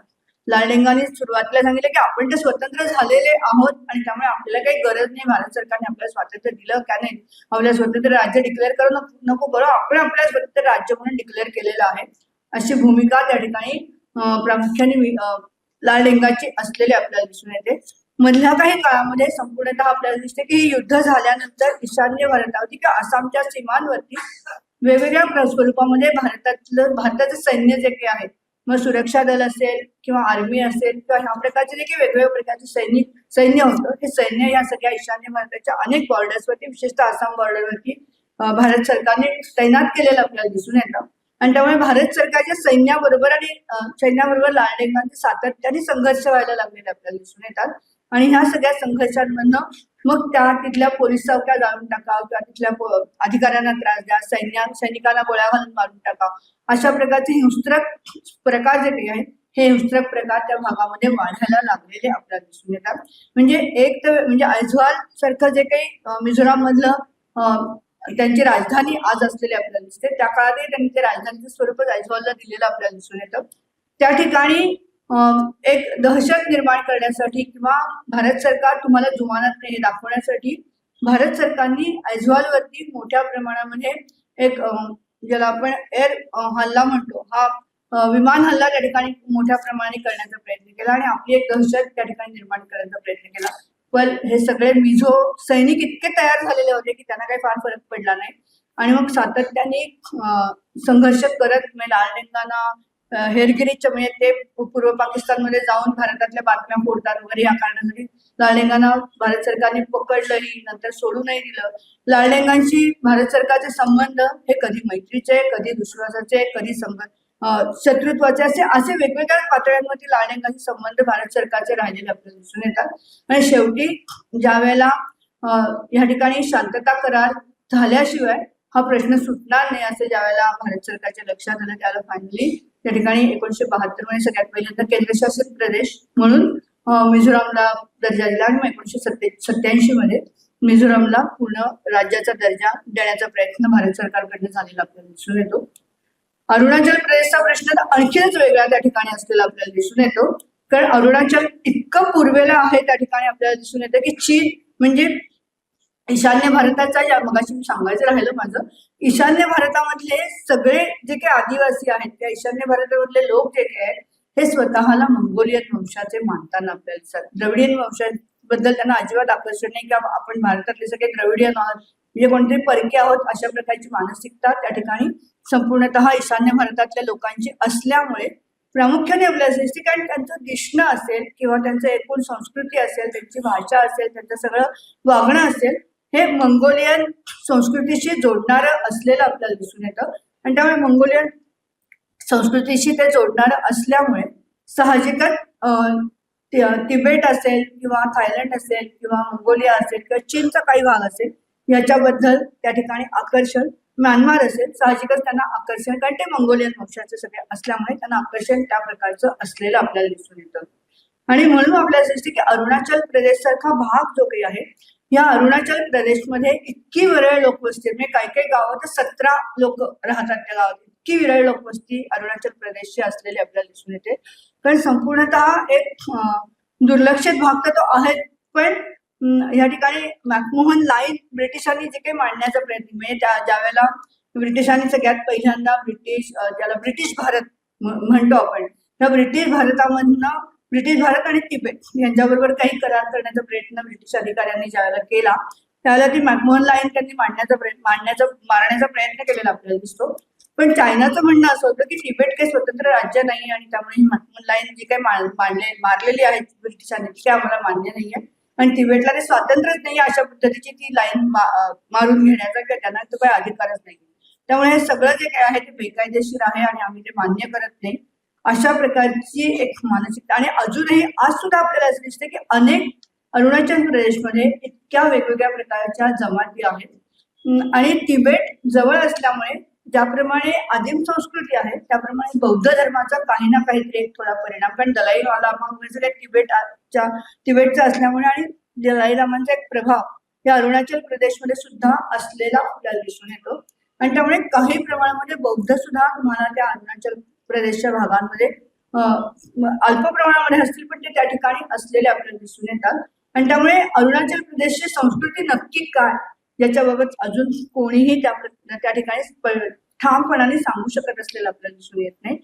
लालडेंगाने सुरुवातीला सांगितलं की आपण ते स्वतंत्र झालेले आहोत आणि त्यामुळे आपल्याला काही गरज नाही, भारत सरकारने आपल्याला स्वातंत्र्य दिलं का नाही, आपल्याला स्वतंत्र राज्य डिक्लेअर करू नको करू, आपण आपल्याला स्वतंत्र राज्य म्हणून डिक्लेअर केलेलं आहे, अशी भूमिका त्या ठिकाणी प्रामुख्याने लालडेंगाची असलेली आपल्याला दिसून येते. मधल्या काही काळामध्ये संपूर्णतः आपल्याला दिसते की युद्ध झाल्यानंतर ईशान्य भारतावरती किंवा आसामच्या सीमांवरती वेगवेगळ्या स्वरूपामध्ये भारताचं सैन्य जे काही आहे, मग सुरक्षा दल असेल किंवा आर्मी असेल किंवा ह्या प्रकारचे जे काही वेगवेगळ्या प्रकारचे सैन्य होतं, हे सैन्य या सगळ्या ईशान्य भारताच्या अनेक बॉर्डर्सवरती विशेषतः आसाम बॉर्डरवरती भारत सरकारने तैनात केलेलं आपल्याला दिसून येतं. आणि त्यामुळे भारत सरकारच्या सैन्याबरोबर लालडेंगांचे सातत्याने संघर्ष व्हायला लागलेले आपल्याला दिसून येतात. आणि ह्या सगळ्या संघर्षांमधनं मग तिथल्या पोलीस चौक्या जाळून टाका किंवा तिथल्या अधिकाऱ्यांना त्रास द्या, सैनिकांना गोळ्या घालून मारून टाका, अशा प्रकारचे हिंस्त्रक प्रकार जे काही आहेत हे हिंस्त्रक प्रकार त्या भागामध्ये वाढायला लागलेले आपल्याला दिसून येतात. म्हणजे ऐझवाल सारखं जे काही मिझोराम मधलं त्यांची राजधानी आज असलेली आपल्याला दिसते, त्या काळातही त्यांनी ते राजधानीचं स्वरूपच ऐझवालला दिलेलं आपल्याला दिसून येतं. त्या ठिकाणी एक दहशत निर्माण करण्यासाठी किंवा भारत सरकार तुम्हाला जुमानत नाही हे दाखवण्यासाठी भारत सरकारने ऐझवालवरती मोठ्या प्रमाणामध्ये एक ज्याला आपण एअर हल्ला म्हणतो, हा विमान हल्ला त्या ठिकाणी मोठ्या प्रमाणाने करण्याचा प्रयत्न केला आणि आपली एक दहशत त्या ठिकाणी निर्माण करण्याचा प्रयत्न केला. पण हे सगळे मिझो सैनिक इतके तयार झालेले होते की त्यांना काही फार फरक पडला नाही आणि मग सातत्याने संघर्ष करत लालडेंगांना हेरगिरीच्या म्हणजे ते पूर्व पाकिस्तानमध्ये जाऊन भारतातल्या बातम्या फोडतात वगैरे या कारणासाठी लालडेंगांना भारत सरकारने पकडलंही, नंतर सोडूनही दिलं. लालडेंगांशी भारत सरकारचे संबंध हे कधी मैत्रीचे, कधी विश्वासाचे, कधी शत्रुत्वाचे असे वेगवेगळ्या पातळ्यांवरती लालडेंगांचे संबंध भारत सरकारचे राहिलेले आपल्याला दिसून येतात. आणि शेवटी ज्या वेळेला या ठिकाणी शांतता करार झाल्याशिवाय हा प्रश्न सुटणार नाही असं ज्या वेळेला भारत सरकारच्या लक्षात आलं, त्याला फायनली त्या ठिकाणी 1972 मध्ये सगळ्यात पहिल्यांदा केंद्रशासित प्रदेश म्हणून मिझोरामला दर्जा दिला आणि 1987 मध्ये मिझोरामला पूर्ण राज्याचा दर्जा देण्याचा प्रयत्न भारत सरकारकडनं झालेला आपल्याला दिसून येतो. अरुणाचल प्रदेशचा प्रश्न तर आणखीनच वेगळा त्या ठिकाणी असलेला आपल्याला दिसून येतो, कारण अरुणाचल इतकं पूर्वेला आहे त्या ठिकाणी आपल्याला दिसून येतं की चीन म्हणजे ईशान्य भारताचा, या मगाशी मी सांगायचं राहिलं माझं, ईशान्य भारतामधले सगळे जे काही आदिवासी आहेत त्या ईशान्य भारतामधले लोक जे काही आहेत हे स्वतःला मंगोलियन वंशाचे मानताना आपल्याला दिसतात. द्रविडियन वंशाबद्दल त्यांना अजिबात आकर्षण नाही की आपण भारतातले सगळे द्रविडियन आहोत, म्हणजे कोणतरी परके आहोत, अशा प्रकारची मानसिकता त्या ठिकाणी संपूर्णतः ईशान्य भारतातल्या लोकांची असल्यामुळे प्रामुख्याने आपल्याला दिसते, कारण त्यांचं दिसणं असेल किंवा त्यांचं एकूण संस्कृती असेल, त्यांची भाषा असेल, त्यांचं सगळं वागणं असेल हे मंगोलियन संस्कृतीशी जोडणारं असलेलं आपल्याला दिसून येतं. आणि त्यामुळे मंगोलियन संस्कृतीशी ते जोडणारं असल्यामुळे साहजिकच तिबेट असेल किंवा थायलंड असेल किंवा मंगोलिया असेल किंवा चीनचा काही भाग असेल याच्याबद्दल त्या ठिकाणी आकर्षण, म्यानमार असेल साहजिकच त्यांना आकर्षण, कारण ते मंगोलियन वंशाचे सगळे असल्यामुळे त्यांना आकर्षण त्या प्रकारचं असलेलं आपल्याला दिसून येतं. आणि म्हणून आपल्याला दिसते की अरुणाचल प्रदेश सारखा भाग जो काही आहे, या अरुणाचल प्रदेशमध्ये इतकी विरळ लोकवस्ती, म्हणजे काही काही गावात 17 लोक राहतात त्या गावात, इतकी विरळ लोकवस्ती अरुणाचल प्रदेशची असलेली आपल्याला दिसून येते. कारण संपूर्णतः एक दुर्लक्षित भाग तर तो आहे, पण या ठिकाणी मॅकमोहन लाईन ब्रिटिशांनी जे काही मांडण्याचा प्रयत्न, म्हणजे ज्या वेळेला ब्रिटिशांनी सगळ्यात पहिल्यांदा ज्याला ब्रिटिश भारत म्हणतो आपण, त्या ब्रिटिश भारतामधनं ब्रिटिश भारत आणि तिबेट यांच्याबरोबर काही करार करण्याचा प्रयत्न ब्रिटिश अधिकाऱ्यांनी ज्यावेळेला केला त्यावेळेला ती मॅकमोहन लाईन त्यांनी मारण्याचा प्रयत्न केलेला आपल्याला दिसतो. पण चायनाचं म्हणणं असं होतं की तिबेट काही स्वतंत्र राज्य नाही आणि त्यामुळे मॅकमोहन लाईन जी काही मारलेली आहे ब्रिटिशांनी ते आम्हाला मान्य नाहीये आणि तिबेटला ते स्वातंत्र्यच नाही अशा पद्धतीची ती लाईन मारून घेण्याचा किंवा त्यांना तो काही अधिकारच नाही. त्यामुळे हे सगळं जे काही आहे ते बेकायदेशीर आहे आणि आम्ही ते मान्य करत नाही अशा प्रकारची एक मानसिकता. आणि अजूनही आज सुद्धा आपल्याला असं दिसते की अनेक अरुणाचल प्रदेशमध्ये इतक्या वेगवेगळ्या प्रकारच्या जमाती आहेत आणि तिबेट जवळ असल्यामुळे ज्याप्रमाणे आदिम संस्कृती आहे त्याप्रमाणे बौद्ध धर्माचा काही ना काहीतरी एक थोडा परिणाम, कारण दलाई लामा वगैरे तिबेटचा असल्यामुळे आणि दलाई लामांचा एक प्रभाव या अरुणाचल प्रदेशमध्ये सुद्धा असलेला आपल्याला दिसून येतो. आणि त्यामुळे काही प्रमाणामध्ये बौद्ध सुद्धा तुम्हाला त्या अरुणाचल प्रदेशच्या भागांमध्ये अल्प प्रमाणामध्ये असतील पण ते त्या ठिकाणी असलेले आपल्याला दिसून येतात. आणि त्यामुळे अरुणाचल प्रदेशची संस्कृती नक्की काय याच्याबाबत अजून कोणीही त्या ठिकाणी ठामपणाने सांगू शकत असलेलं आपल्याला दिसून येत नाही.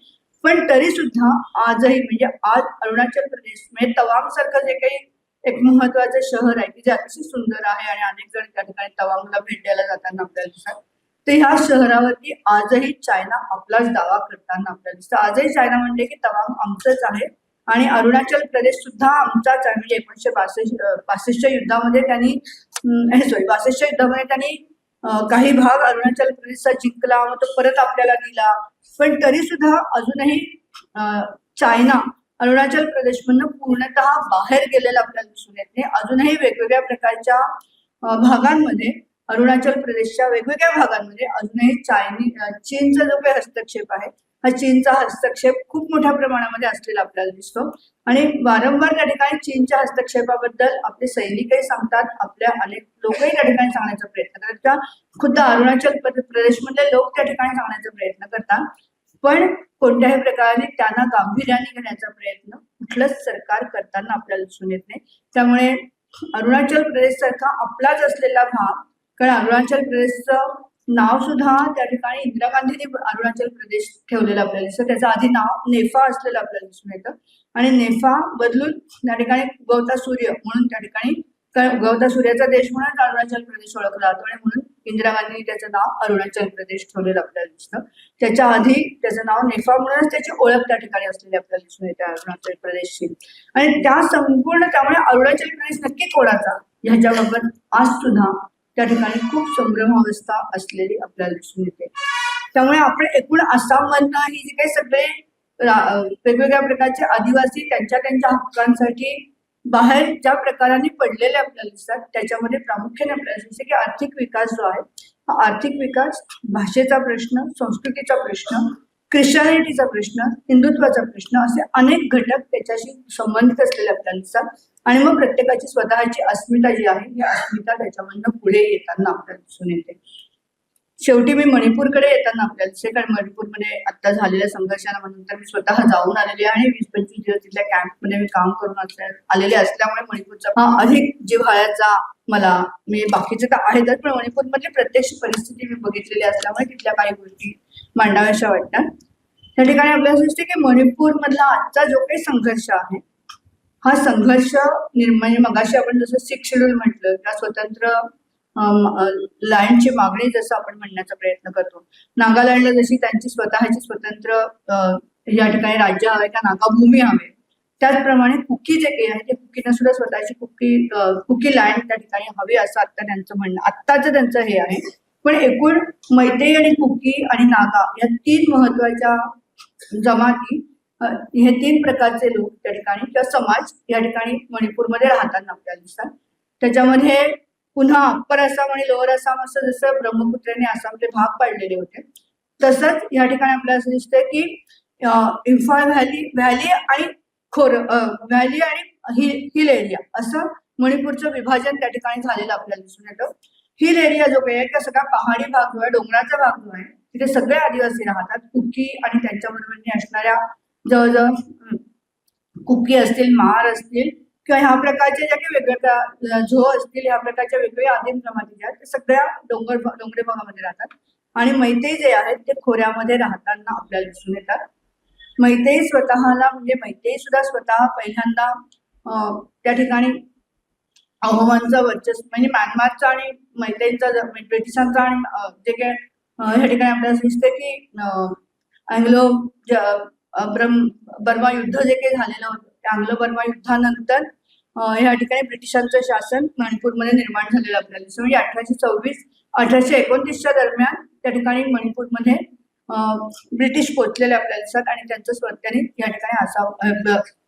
पण तरी सुद्धा आजही म्हणजे आज अरुणाचल प्रदेश म्हणजे तवांग सारखं जे काही एक महत्वाचं शहर आहे की जे अतिशय सुंदर आहे आणि अनेक जण त्या ठिकाणी तवांगला भेट द्यायला जाताना आपल्याला दिसतात, तर ह्या शहरावरती आजही चायना आपलाच दावा करताना आपल्याला दिसतं. आजही चायना म्हणते की तवांग आमचंच आहे आणि अरुणाचल प्रदेश सुद्धा आमचाच आहे. म्हणजे 1962च्या युद्धामध्ये त्यांनी 62च्या युद्धामध्ये त्यांनी काही भाग अरुणाचल प्रदेशचा जिंकला, मग तो परत आपल्याला दिला, पण तरी सुद्धा अजूनही चायना अरुणाचल प्रदेशमधनं पूर्णतः बाहेर गेलेला आपल्याला दिसून येत नाही. अजूनही वेगवेगळ्या प्रकारच्या भागांमध्ये अरुणाचल प्रदेशच्या वेगवेगळ्या भागांमध्ये अजूनही चीनचा जो काही हस्तक्षेप आहे हा चीनचा हस्तक्षेप खूप मोठ्या प्रमाणामध्ये असलेला आपल्याला दिसतो. आणि वारंवार त्या ठिकाणी चीनच्या हस्तक्षेपाबद्दल आपले सैनिकही सांगतात, आपल्या अनेक लोकही त्या ठिकाणी सांगण्याचा प्रयत्न करतात, खुद्द अरुणाचल प्रदेशमधले लोक त्या ठिकाणी सांगण्याचा प्रयत्न करतात, पण कोणत्याही प्रकारे त्यांना गांभीर्याने घेण्याचा प्रयत्न कुठलंच सरकार करताना आपल्याला दिसून येत नाही. त्यामुळे अरुणाचल प्रदेश सारखा आपलाच असलेला भाग, कारण अरुणाचल प्रदेशचं नाव सुद्धा त्या ठिकाणी इंदिरा गांधींनी अरुणाचल प्रदेश ठेवलेलं आपल्याला दिसतं, त्याचं आधी नाव नेफा असलेलं आपल्याला दिसून येतं आणि नेफा बदलून त्या ठिकाणी उगवता सूर्य म्हणून त्या ठिकाणी उगवता सूर्याचा देश म्हणून अरुणाचल प्रदेश ओळखला जातो आणि म्हणून इंदिरा गांधींनी त्याचं नाव अरुणाचल प्रदेश ठेवलेलं आपल्याला दिसतं. त्याच्या आधी त्याचं नाव नेफा म्हणूनच त्याची ओळख त्या ठिकाणी असलेली आपल्याला दिसून येते अरुणाचल प्रदेशची. आणि त्या संपूर्ण त्यामुळे अरुणाचल प्रदेश नक्की कोणाचा ह्याच्याबाबत आज सुद्धा त्या ठिकाणी खूप संभ्रमावस्था असलेली आपल्याला दिसून येते. त्यामुळे आपण एकूण आसाममधनं ही जी काही सगळे वेगवेगळ्या प्रकारचे आदिवासी त्यांच्या त्यांच्या हक्कांसाठी बाहेर ज्या प्रकाराने पडलेले आपल्याला दिसतात त्याच्यामध्ये प्रामुख्याने आपल्याला दिसते की आर्थिक विकास जो आहे हा आर्थिक विकास, भाषेचा प्रश्न, संस्कृतीचा प्रश्न, ख्रिश्चॅनिटीचा प्रश्न, हिंदुत्वाचा प्रश्न असे अनेक घटक त्याच्याशी संबंधित असलेले आपल्याला दिसतात. आणि मग प्रत्येकाची स्वतःची अस्मिता जी आहे ही अस्मिता त्याच्यामधनं पुढे येताना आपल्याला दिसून येते. शेवटी मी मणिपूरकडे येताना आपल्याला दिसते, कारण मणिपूरमध्ये आता झालेल्या संघर्षाला नंतर मी स्वतः जाऊन आलेले आहे. 20-25 दिवस तिथल्या कॅम्पमध्ये मी काम करून आलेले असल्यामुळे मणिपूरचा हा अधिक जिव्हाळ्याचा मला, मी बाकीचे तर आहेतच पण मणिपूरमधली प्रत्यक्ष परिस्थिती मी बघितलेली असल्यामुळे तिथल्या काही गोष्टी मांडाव्याशा वाटतात. त्या ठिकाणी आपल्याला दिसते की मणिपूर मधला आजचा जो काही संघर्ष आहे हा संघर्ष म्हणजे मगाशी आपण जसं 6 शेड्यूल म्हटलं किंवा स्वतंत्र लँडची मागणी जसं आपण म्हणण्याचा प्रयत्न करतो, नागालँडला जशी त्यांची स्वतःची स्वतंत्र या ठिकाणी राज्य हवे का नागाभूमी हवे, त्याचप्रमाणे कुकी जे काही आहे ते कुकीनं सुद्धा स्वतःची कुकी लँड त्या ठिकाणी हवी असं आता त्यांचं म्हणणं, आत्ताचं त्यांचं हे आहे. पण एकूण मैतेई आणि कुकी आणि नागा या 3 महत्वाच्या जमाती, हे 3 प्रकारचे लोक त्या ठिकाणी किंवा समाज या ठिकाणी मणिपूरमध्ये राहताना आपल्याला दिसतात. त्याच्यामध्ये पुन्हा अप्पर आसाम आणि लोअर आसाम असं जसं ब्रह्मपुत्राने आसामचे भाग पाडलेले होते तसंच या ठिकाणी आपल्याला असं दिसतंय की इम्फाल व्हॅली आणि व्हॅली आणि हिल एरिया असं मणिपूरचं विभाजन त्या ठिकाणी झालेलं आपल्याला दिसून येतं. हिल एरिया जो काही आहे त्या सगळा पहाडी भाग जो आहे, डोंगराचा भाग जो आहे तिथे सगळे आदिवासी राहतात. कुकी आणि त्यांच्याबरोबर असणाऱ्या जवळजवळ कुकी असतील, महार असतील किंवा ह्या प्रकारच्या ज्या काही वेगवेगळ्या झो असतील, ह्या प्रकारच्या वेगवेगळ्या आदिम जमाती ज्या आहेत त्या सगळ्या डोंगरी भागामध्ये राहतात. आणि मैतेई जे आहेत ते खोऱ्यामध्ये राहताना आपल्याला दिसून येतात. मैतेई स्वतःला म्हणजे मैतेई सुद्धा स्वतः पहिल्यांदा त्या ठिकाणी अहोमांचं वर्चस्व म्हणजे म्यानमारचा आणि मैतेईंचा ब्रिटिशांचा आणि जे काही ह्या ठिकाणी आपल्याला दिसते की अँग्लो बर्मा युद्ध जे काही झालेलं होतं त्या अँग्लो बर्मा युद्धानंतर या ठिकाणी ब्रिटिशांचं शासन मणिपूरमध्ये निर्माण झालेलं आपल्याला दिसतं. म्हणजे 1824-1829च्या दरम्यान त्या ठिकाणी मणिपूरमध्ये ब्रिटिश पोचलेले आपल्याला दिसतात आणि त्यांचं स्वतःने या ठिकाणी आसाम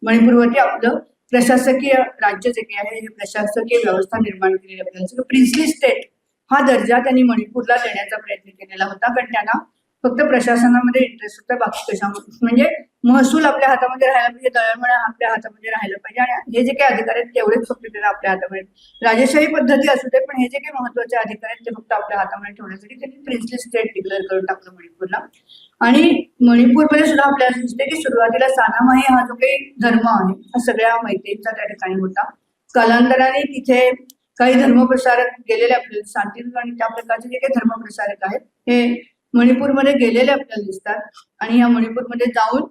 मणिपूरवरती आपलं प्रशासकीय राज्य जे काही आहे हे प्रशासकीय व्यवस्था निर्माण केलेली आपल्याला दिसतं. प्रिन्सली स्टेट हा दर्जा त्यांनी मणिपूरला देण्याचा प्रयत्न केलेला होता, कारण त्यांना फक्त प्रशासनामध्ये इंटरेस्ट होता, बाकी कशामध्ये म्हणजे महसूल आपल्या हातामध्ये राहायला पाहिजे, दळणवळण आपल्या हातामध्ये राहिलं पाहिजे आणि हे जे काही अधिकार आहेत तेवढेच फक्त त्यांना आपल्या हातामध्ये, राजेशाही पद्धती असू दे पण हे जे काही महत्वाचे अधिकार आहेत ते फक्त आपल्या हातामध्ये ठेवण्यासाठी त्यांनी प्रिन्सली स्टेट डिक्लेअर करून टाकलं मणिपूरला. आणि मणिपूरमध्ये सुद्धा आपल्याला दिसते की सुरुवातीला सानामाही हा जो काही धर्म आहे हा सगळ्या मैतेईंचा त्या ठिकाणी होता. कालांतराने तिथे काही धर्मप्रसारक गेलेले आपल्याला सांतील आणि त्या प्रकारचे जे काही धर्मप्रसारक आहेत हे मणिपूरमध्ये गेलेले आपल्याला दिसतात. आणि या मणिपूरमध्ये जाऊन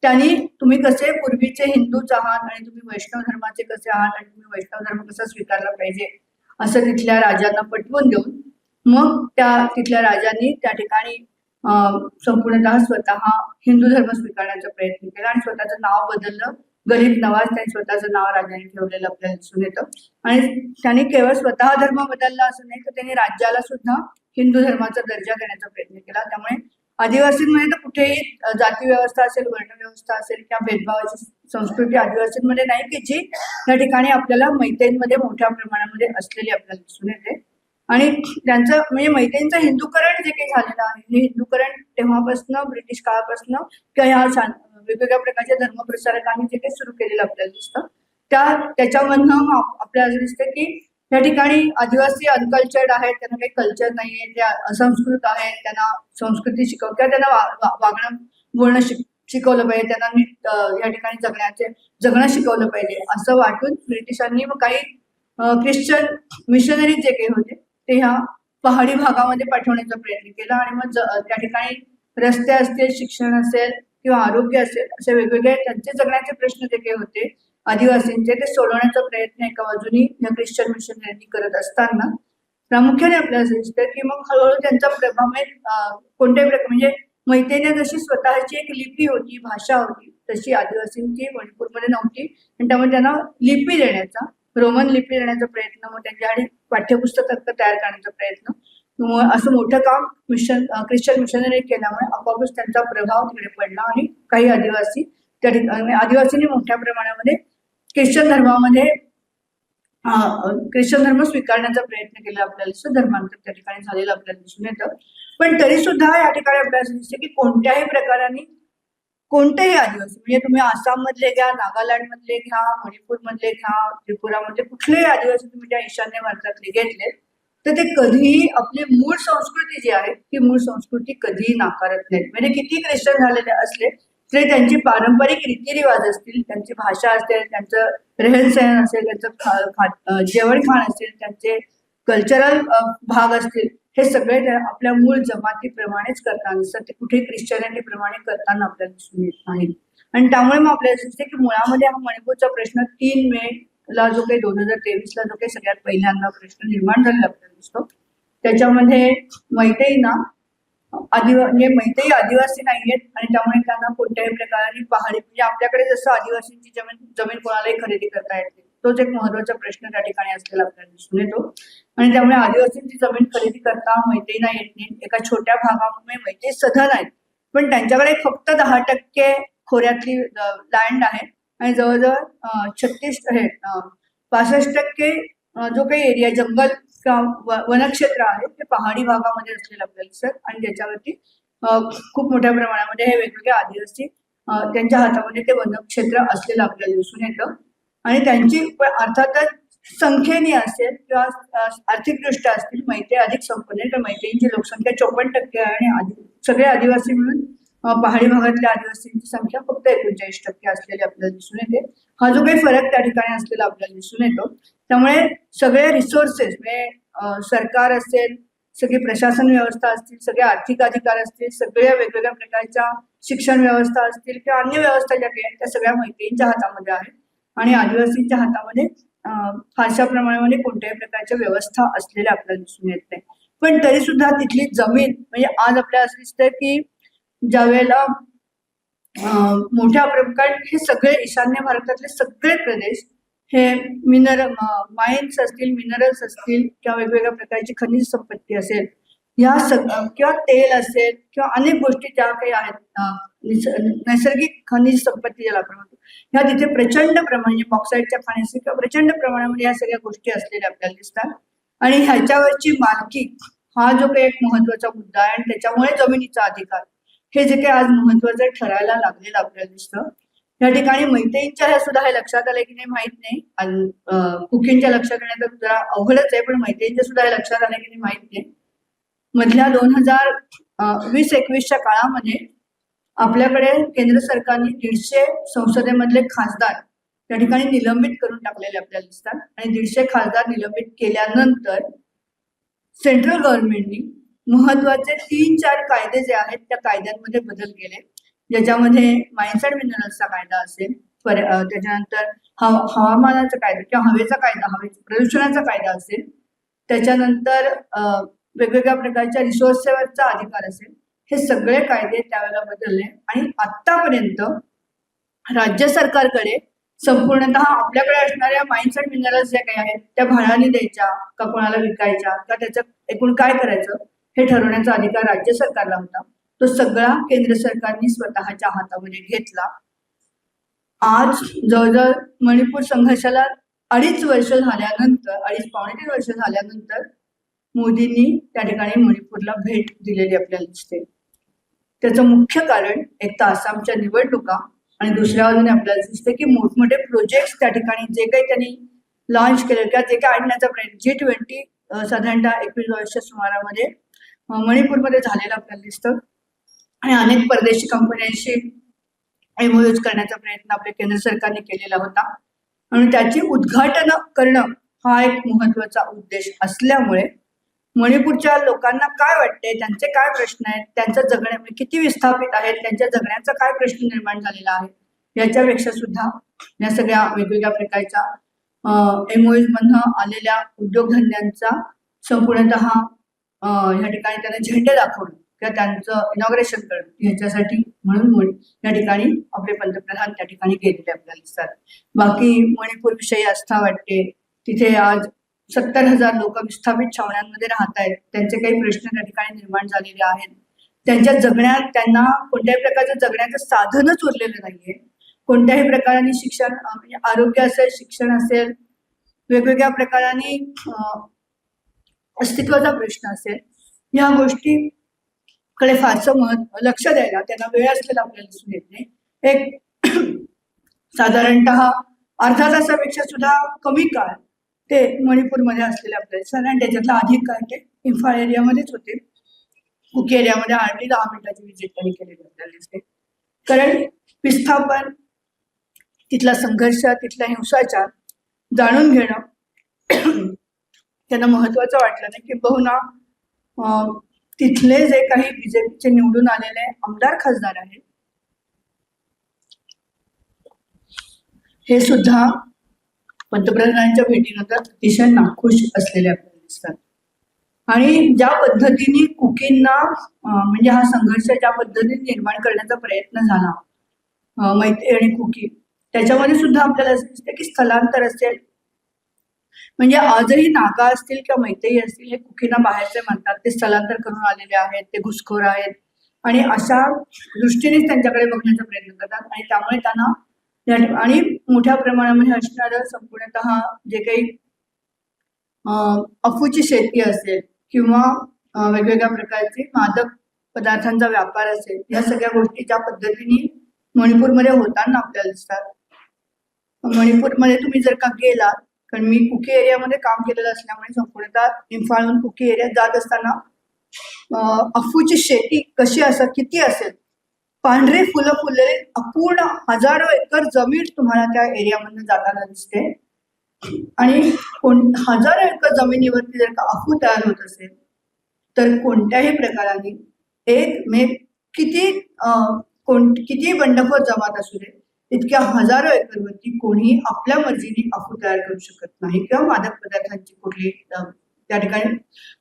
त्यांनी तुम्ही कसे पूर्वीचे हिंदूच आहात आणि तुम्ही वैष्णव धर्माचे कसे आहात आणि तुम्ही वैष्णव धर्म कसा स्वीकारला पाहिजे असं तिथल्या राजांना पटवून देऊन मग त्या तिथल्या राजांनी त्या ठिकाणी संपूर्णतः स्वतः हिंदू धर्म स्वीकारण्याचा प्रयत्न केला आणि स्वतःचं नाव बदललं. गरीब नवाज त्यांनी स्वतःचं नाव राजाने ठेवलेलं आपल्याला दिसून येतं. आणि त्यांनी केवळ स्वतः धर्म बदलला असं नाही तर त्यांनी राज्याला सुद्धा हिंदू धर्माचा दर्जा देण्याचा प्रयत्न केला. त्यामुळे आदिवासींमध्ये तर कुठेही जाती व्यवस्था असेल, वर्ण व्यवस्था असेल किंवा भेदभावाची संस्कृती आदिवासींमध्ये नाही की जी या ठिकाणी आपल्याला मैतेईंमध्ये मोठ्या प्रमाणामध्ये असलेली आपल्याला दिसून येते. आणि त्यांचं म्हणजे मैतेईंचं हिंदूकरण जे काही झालेलं आहे हे हिंदूकरण तेव्हापासून ब्रिटिश काळापासून किंवा ह्या वेगवेगळ्या प्रकारच्या धर्मप्रसारकांनी जे काही सुरू केलेलं आपल्याला दिसतं त्याच्यामधनं आपल्याला दिसतं की या ठिकाणी आदिवासी अनकल्चर्ड आहेत, त्यांना काही कल्चर नाहीये, त्या असंस्कृत आहेत, त्यांना संस्कृती किंवा त्यांना वागणं बोलणं शिकवलं पाहिजे, त्यांना नीट या ठिकाणी जगणं शिकवलं पाहिजे असं वाटून ब्रिटिशांनी मग काही ख्रिश्चन मिशनरी जे काही होते ते ह्या पहाडी भागामध्ये पाठवण्याचा प्रयत्न केला. आणि मग त्या ठिकाणी रस्ते असतील, शिक्षण असेल किंवा आरोग्य असेल असे वेगवेगळे त्यांचे जगण्याचे प्रश्न जे काही होते आदिवासींचे ते सोडवण्याचा प्रयत्न एका बाजूनी या ख्रिश्चन मिशनरींनी करत असताना प्रामुख्याने आपल्याला असं दिसतं की मग हळूहळू त्यांचा प्रभाव कोणत्याही म्हणजे मैतेईने जशी स्वतःची एक लिपी होती, भाषा होती, तशी आदिवासींची मणिपूरमध्ये नव्हती आणि त्यामुळे त्यांना लिपी देण्याचा, रोमन लिपी देण्याचा प्रयत्न, मग त्यांच्यासाठी पाठ्यपुस्तक तयार करण्याचा प्रयत्न, मग असं मोठं काम ख्रिश्चन मिशनरी केल्यामुळे आपोआपच त्यांचा प्रभाव तिकडे पडला आणि काही आदिवासी त्या ठिकाणी आदिवासींनी मोठ्या प्रमाणामध्ये ख्रिश्चन धर्मामध्ये ख्रिश्चन धर्म स्वीकारण्याचा प्रयत्न केला आपल्याला दिसतं, धर्मांतर त्या ठिकाणी झालेलं आपल्याला दिसून येतं. पण तरी सुद्धा या ठिकाणी आपल्याला दिसतं की कोणत्याही प्रकाराने कोणतेही आदिवासी म्हणजे तुम्ही आसाम मधले घ्या, नागालँड मधले घ्या, मणिपूर मधले घ्या, त्रिपुरामधले कुठलेही आदिवासी तुम्ही त्या ईशान्य भारतातले घेतले तर ते कधीही आपली मूळ संस्कृती जी आहे ती मूळ संस्कृती कधीही नाकारत नाहीत. म्हणजे किती ख्रिश्चन झालेले असले तरी त्यांची पारंपरिक रीतिरिवाज असतील, त्यांची भाषा असेल, त्यांचं रेहनसहन असेल, त्यांचं जेवण खाण असेल, त्यांचे कल्चरल भाग असतील, हे सगळे आपल्या मूळ जमातीप्रमाणेच करताना दिसतात, ते कुठे ख्रिश्चनिटी प्रमाणे करताना आपल्याला दिसून येत नाही. आणि त्यामुळे मग आपल्याला दिसते की मुळामध्ये हा मणिपूरचा प्रश्न 3 मे ला जो काही 2023 ला जो काही सगळ्यात पहिल्यांदा प्रश्न निर्माण झालेला आपल्याला दिसतो, त्याच्यामध्ये मैतेईंना म्हणजे मैतेई आदिवासी नाहीयेत आणि त्यामुळे त्यांना कोणत्याही प्रकाराने पहाडी म्हणजे आपल्याकडे जसं आदिवासींची जमीन कोणालाही खरेदी करता येते, तोच एक महत्वाचा प्रश्न त्या ठिकाणी असलेला आपल्याला दिसून येतो. आणि त्यामुळे आदिवासींची जमीन खरेदी करता मैतेईंना येत नाही. एका छोट्या भागामुळे मैतेई सधन आहेत, पण त्यांच्याकडे फक्त 10% खोऱ्यातली लँड आहे आणि जवळजवळ 65% जो काही एरिया जंगल किंवा वनक्षेत्र आहे ते पहाडी भागामध्ये असलेलं आपल्याला दिसत आणि त्याच्यावरती खूप मोठ्या प्रमाणामध्ये हे वेगवेगळे आदिवासी त्यांच्या हातामध्ये ते वनक्षेत्र असलेलं आपल्याला दिसून येतं. आणि त्यांची अर्थातच संख्येने असेल किंवा आर्थिकदृष्ट्या असतील मैतेई अधिक संपन्न, तर मैतेईंची लोकसंख्या 54% आहे आणि सगळे आदिवासी मिळून पहाडी भागातल्या आदिवासींची संख्या फक्त 39% असलेली आपल्याला दिसून येते. हा जो काही फरक त्या ठिकाणी असलेला आपल्याला दिसून येतो, त्यामुळे सगळे रिसोर्सेस म्हणजे सरकार असेल, सगळी प्रशासन व्यवस्था असतील, सगळे आर्थिक अधिकार असतील, सगळ्या वेगवेगळ्या प्रकारच्या शिक्षण व्यवस्था असतील किंवा अन्य व्यवस्था ज्या काही आहेत त्या सगळ्या मैतेईंच्या हातामध्ये आहेत आणि आदिवासींच्या हातामध्ये फारशा प्रमाणामध्ये कोणत्याही प्रकारच्या व्यवस्था असलेल्या आपल्याला दिसून येत नाही. पण तरी सुद्धा तिथली जमीन म्हणजे आज आपल्याला असं दिसतंय की ज्या वेळेला मोठ्या प्रमाणात हे सगळे ईशान्य भारतातले सगळे प्रदेश हे माइन्स असतील, मिनरल्स असतील किंवा वेगवेगळ्या प्रकारची खनिज संपत्ती असेल, या किंवा तेल असेल किंवा अनेक गोष्टी ज्या काही आहेत नैसर्गिक खनिज संपत्ती ज्याला आपण म्हणतो, ह्या तिथे प्रचंड प्रमाणे बॉक्साईटच्या खाणी असतील किंवा प्रचंड प्रमाणामध्ये या सगळ्या गोष्टी असलेल्या आपल्याला दिसतात. आणि ह्याच्यावरची मालकी हा जो काही एक महत्वाचा मुद्दा आहे आणि त्याच्यामुळे जमिनीचा अधिकार हे जे काही आज महत्वाचं ठरायला लागलेलं आपल्याला दिसतं. या ठिकाणी मैतेईंच्या ह्या सुद्धा हे लक्षात आलंय की नाही माहित नाही, कुकींच्या लक्षात येण्याचं जरा अवघडच आहे, पण मैतेईंच्या सुद्धा हे लक्षात आलंय की नाही माहित नाही. मधल्या 2020-21च्या काळामध्ये आपल्याकडे केंद्र सरकारने 150 संसदेमधले खासदार त्या ठिकाणी निलंबित करून टाकलेले आपल्याला दिसतात आणि 150 खासदार निलंबित केल्यानंतर सेंट्रल गव्हर्नमेंटनी महत्वाचे 3-4 कायदे जे आहेत त्या कायद्यांमध्ये बदल केले, ज्याच्यामध्ये माइन्स अँड मिनरल्सचा कायदा असेल, त्याच्यानंतर हवामानाचा कायदा किंवा हवेचा कायदा, प्रदूषणाचा कायदा असेल, त्याच्यानंतर वेगवेगळ्या प्रकारच्या रिसोर्सवरचा अधिकार असेल, हे सगळे कायदे त्यावेळेला बदलले आणि आतापर्यंत राज्य सरकारकडे संपूर्णतः आपल्याकडे असणाऱ्या माइन्स अँड मिनरल्स ज्या काही आहेत त्या भाड्याने द्यायच्या का कोणाला विकायच्या का त्याचं एकूण काय करायचं हे ठरवण्याचा अधिकार राज्य सरकारला होता. तो सगळा केंद्र सरकारने स्वतःच्या हातामध्ये घेतला. आज जवळजवळ मणिपूर संघर्षाला 2.5 वर्ष झाल्यानंतर, 2.5-3 वर्ष झाल्यानंतर मोदींनी त्या ठिकाणी मणिपूरला भेट दिलेली आपल्याला दिसते. त्याचं मुख्य कारण एक तर आसामच्या निवडणुका आणि दुसऱ्या बाजूने आपल्याला दिसते की मोठमोठे प्रोजेक्ट त्या ठिकाणी जे काही त्यांनी लॉन्च केले किंवा जे काही आणण्याचा प्रयत्न G20 साधारणतः 21 वर्षाच्या सुमारामध्ये मणिपूरमध्ये झालेलं आपल्याला दिसतं आणि अनेक परदेशी कंपन्यांशी MOUs करण्याचा प्रयत्न आपल्या केंद्र सरकारने केलेला होता आणि त्याची उद्घाटन करणं हा एक महत्वाचा उद्देश असल्यामुळे मणिपूरच्या लोकांना काय वाटते, त्यांचे काय प्रश्न आहेत, त्यांचं जगण्या किती विस्थापित आहेत, त्यांच्या जगण्याचा काय प्रश्न निर्माण झालेला आहे, याच्यापेक्षा सुद्धा या सगळ्या वेगवेगळ्या प्रकारच्या MOUs मधनं आलेल्या उद्योगधंद्यांचा संपूर्णतः ह्या ठिकाणी त्यांना झेंडे दाखवणं किंवा त्यांचं इनॉग्रेशन करणं ह्याच्यासाठी म्हणून या ठिकाणी आपले पंतप्रधान त्या ठिकाणी गेलेले आपल्याला दिसतात. बाकी मणिपूर विषयी आस्था वाटते. तिथे आज 70,000 लोक विस्थापित छावण्यांमध्ये राहत आहेत. त्यांचे काही प्रश्न त्या ठिकाणी निर्माण झालेले आहेत. त्यांच्या जगण्यात त्यांना कोणत्याही प्रकारचं जगण्याचं साधनच उरलेलं नाहीये. कोणत्याही प्रकाराने शिक्षण म्हणजे आरोग्य असेल, शिक्षण असेल, वेगवेगळ्या प्रकाराने अस्तित्वाचा प्रश्न असेल, या गोष्टीकडे फारसं लक्ष द्यायला त्यांना वेळ असलेला आपल्याला दिसून येत नाही. एक साधारणतः अर्धा तासापेक्षा सुद्धा कमी काळ ते मणिपूरमध्ये असलेले आपल्याला दिसतात आणि त्याच्यातला अधिक काळ ते इम्फाळ एरियामध्येच होते. कुकी एरियामध्ये हार्डली 10 मिनिटाची व्हिजिट त्यांनी केलेली आपल्याला दिसते. कारण विस्थापन, तिथला संघर्ष, तिथला हिंसाचार जाणून घेणं त्यांना महत्वाचं वाटलं नाही. की बहुना तिथले जे काही बीजेपीचे निवडून आलेले आमदार खासदार आहेत हे सुद्धा पंतप्रधानांच्या भेटीनंतर अतिशय नाखुश असलेले आपल्याला दिसतात. आणि ज्या पद्धतीने कुकींना म्हणजे हा संघर्ष ज्या पद्धतीने निर्माण करण्याचा प्रयत्न झाला मैत्री आणि कुकी, त्याच्यामध्ये सुद्धा आपल्याला असं दिसतं की स्थलांतर असेल, म्हणजे आजही नागा असतील किंवा मैतेई असतील हे कुकींना बाहेरचे म्हणतात. ते स्थलांतर करून आलेले आहेत, ते घुसखोर आहेत आणि अशा दृष्टीनेच त्यांच्याकडे बघण्याचा प्रयत्न करतात. आणि त्यामुळे त्यांना आणि मोठ्या प्रमाणामध्ये असणारं संपूर्णतः जे काही अफूची शेती असेल किंवा वेगवेगळ्या प्रकारचे मादक पदार्थांचा व्यापार असेल, या सगळ्या गोष्टी ज्या पद्धतीने मणिपूरमध्ये होताना आपल्याला दिसतात. मणिपूरमध्ये तुम्ही जर का गेलात, कारण मी कुकी एरियामध्ये काम केलेलं असल्यामुळे संपूर्णतः इम्फाळहून कुकी एरियात जात असताना अफूची शेती कशी असेल, किती असेल, पांढरे फुलं फुललेले अपूर्ण हजारो एकर जमीन तुम्हाला त्या एरियामधून जाताना दिसते. आणि हजारो एकर जमिनीवरती जर का अफू तयार होत असेल तर कोणत्याही प्रकाराने किती बंडखोर जमात असू दे, इतक्या हजारो एकरवरती कोणी आपल्या मर्जीने अफू तयार करू शकत नाही किंवा मादक पदार्थांची कुठली त्या ठिकाणी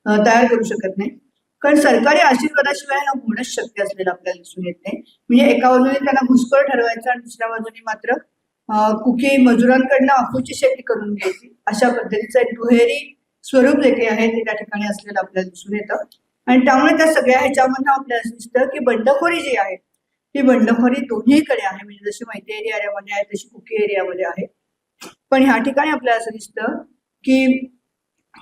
तयार करू शकत नाही. कारण सरकारी आशीर्वादाशिवाय हा होणंच शक्य असलेलं आपल्याला दिसून येत नाही. म्हणजे एका बाजूने त्यांना घुसखोर ठरवायचं आणि दुसऱ्या बाजूने मात्र कुकी मजुरांकडनं अफूची शेती करून घ्यायची, अशा पद्धतीचं एक दुहेरी स्वरूप जे काही आहे ते त्या ठिकाणी असलेलं आपल्याला दिसून येतं. आणि त्यामुळे त्या सगळ्या ह्याच्यामधनं आपल्याला असं दिसतं की बंडखोरी जी आहे ती बंडखोरी दोन्हीकडे आहे. म्हणजे जशी मैत्री एरियामध्ये आहे तशी कुकी एरियामध्ये आहे. पण ह्या ठिकाणी आपल्याला असं दिसतं की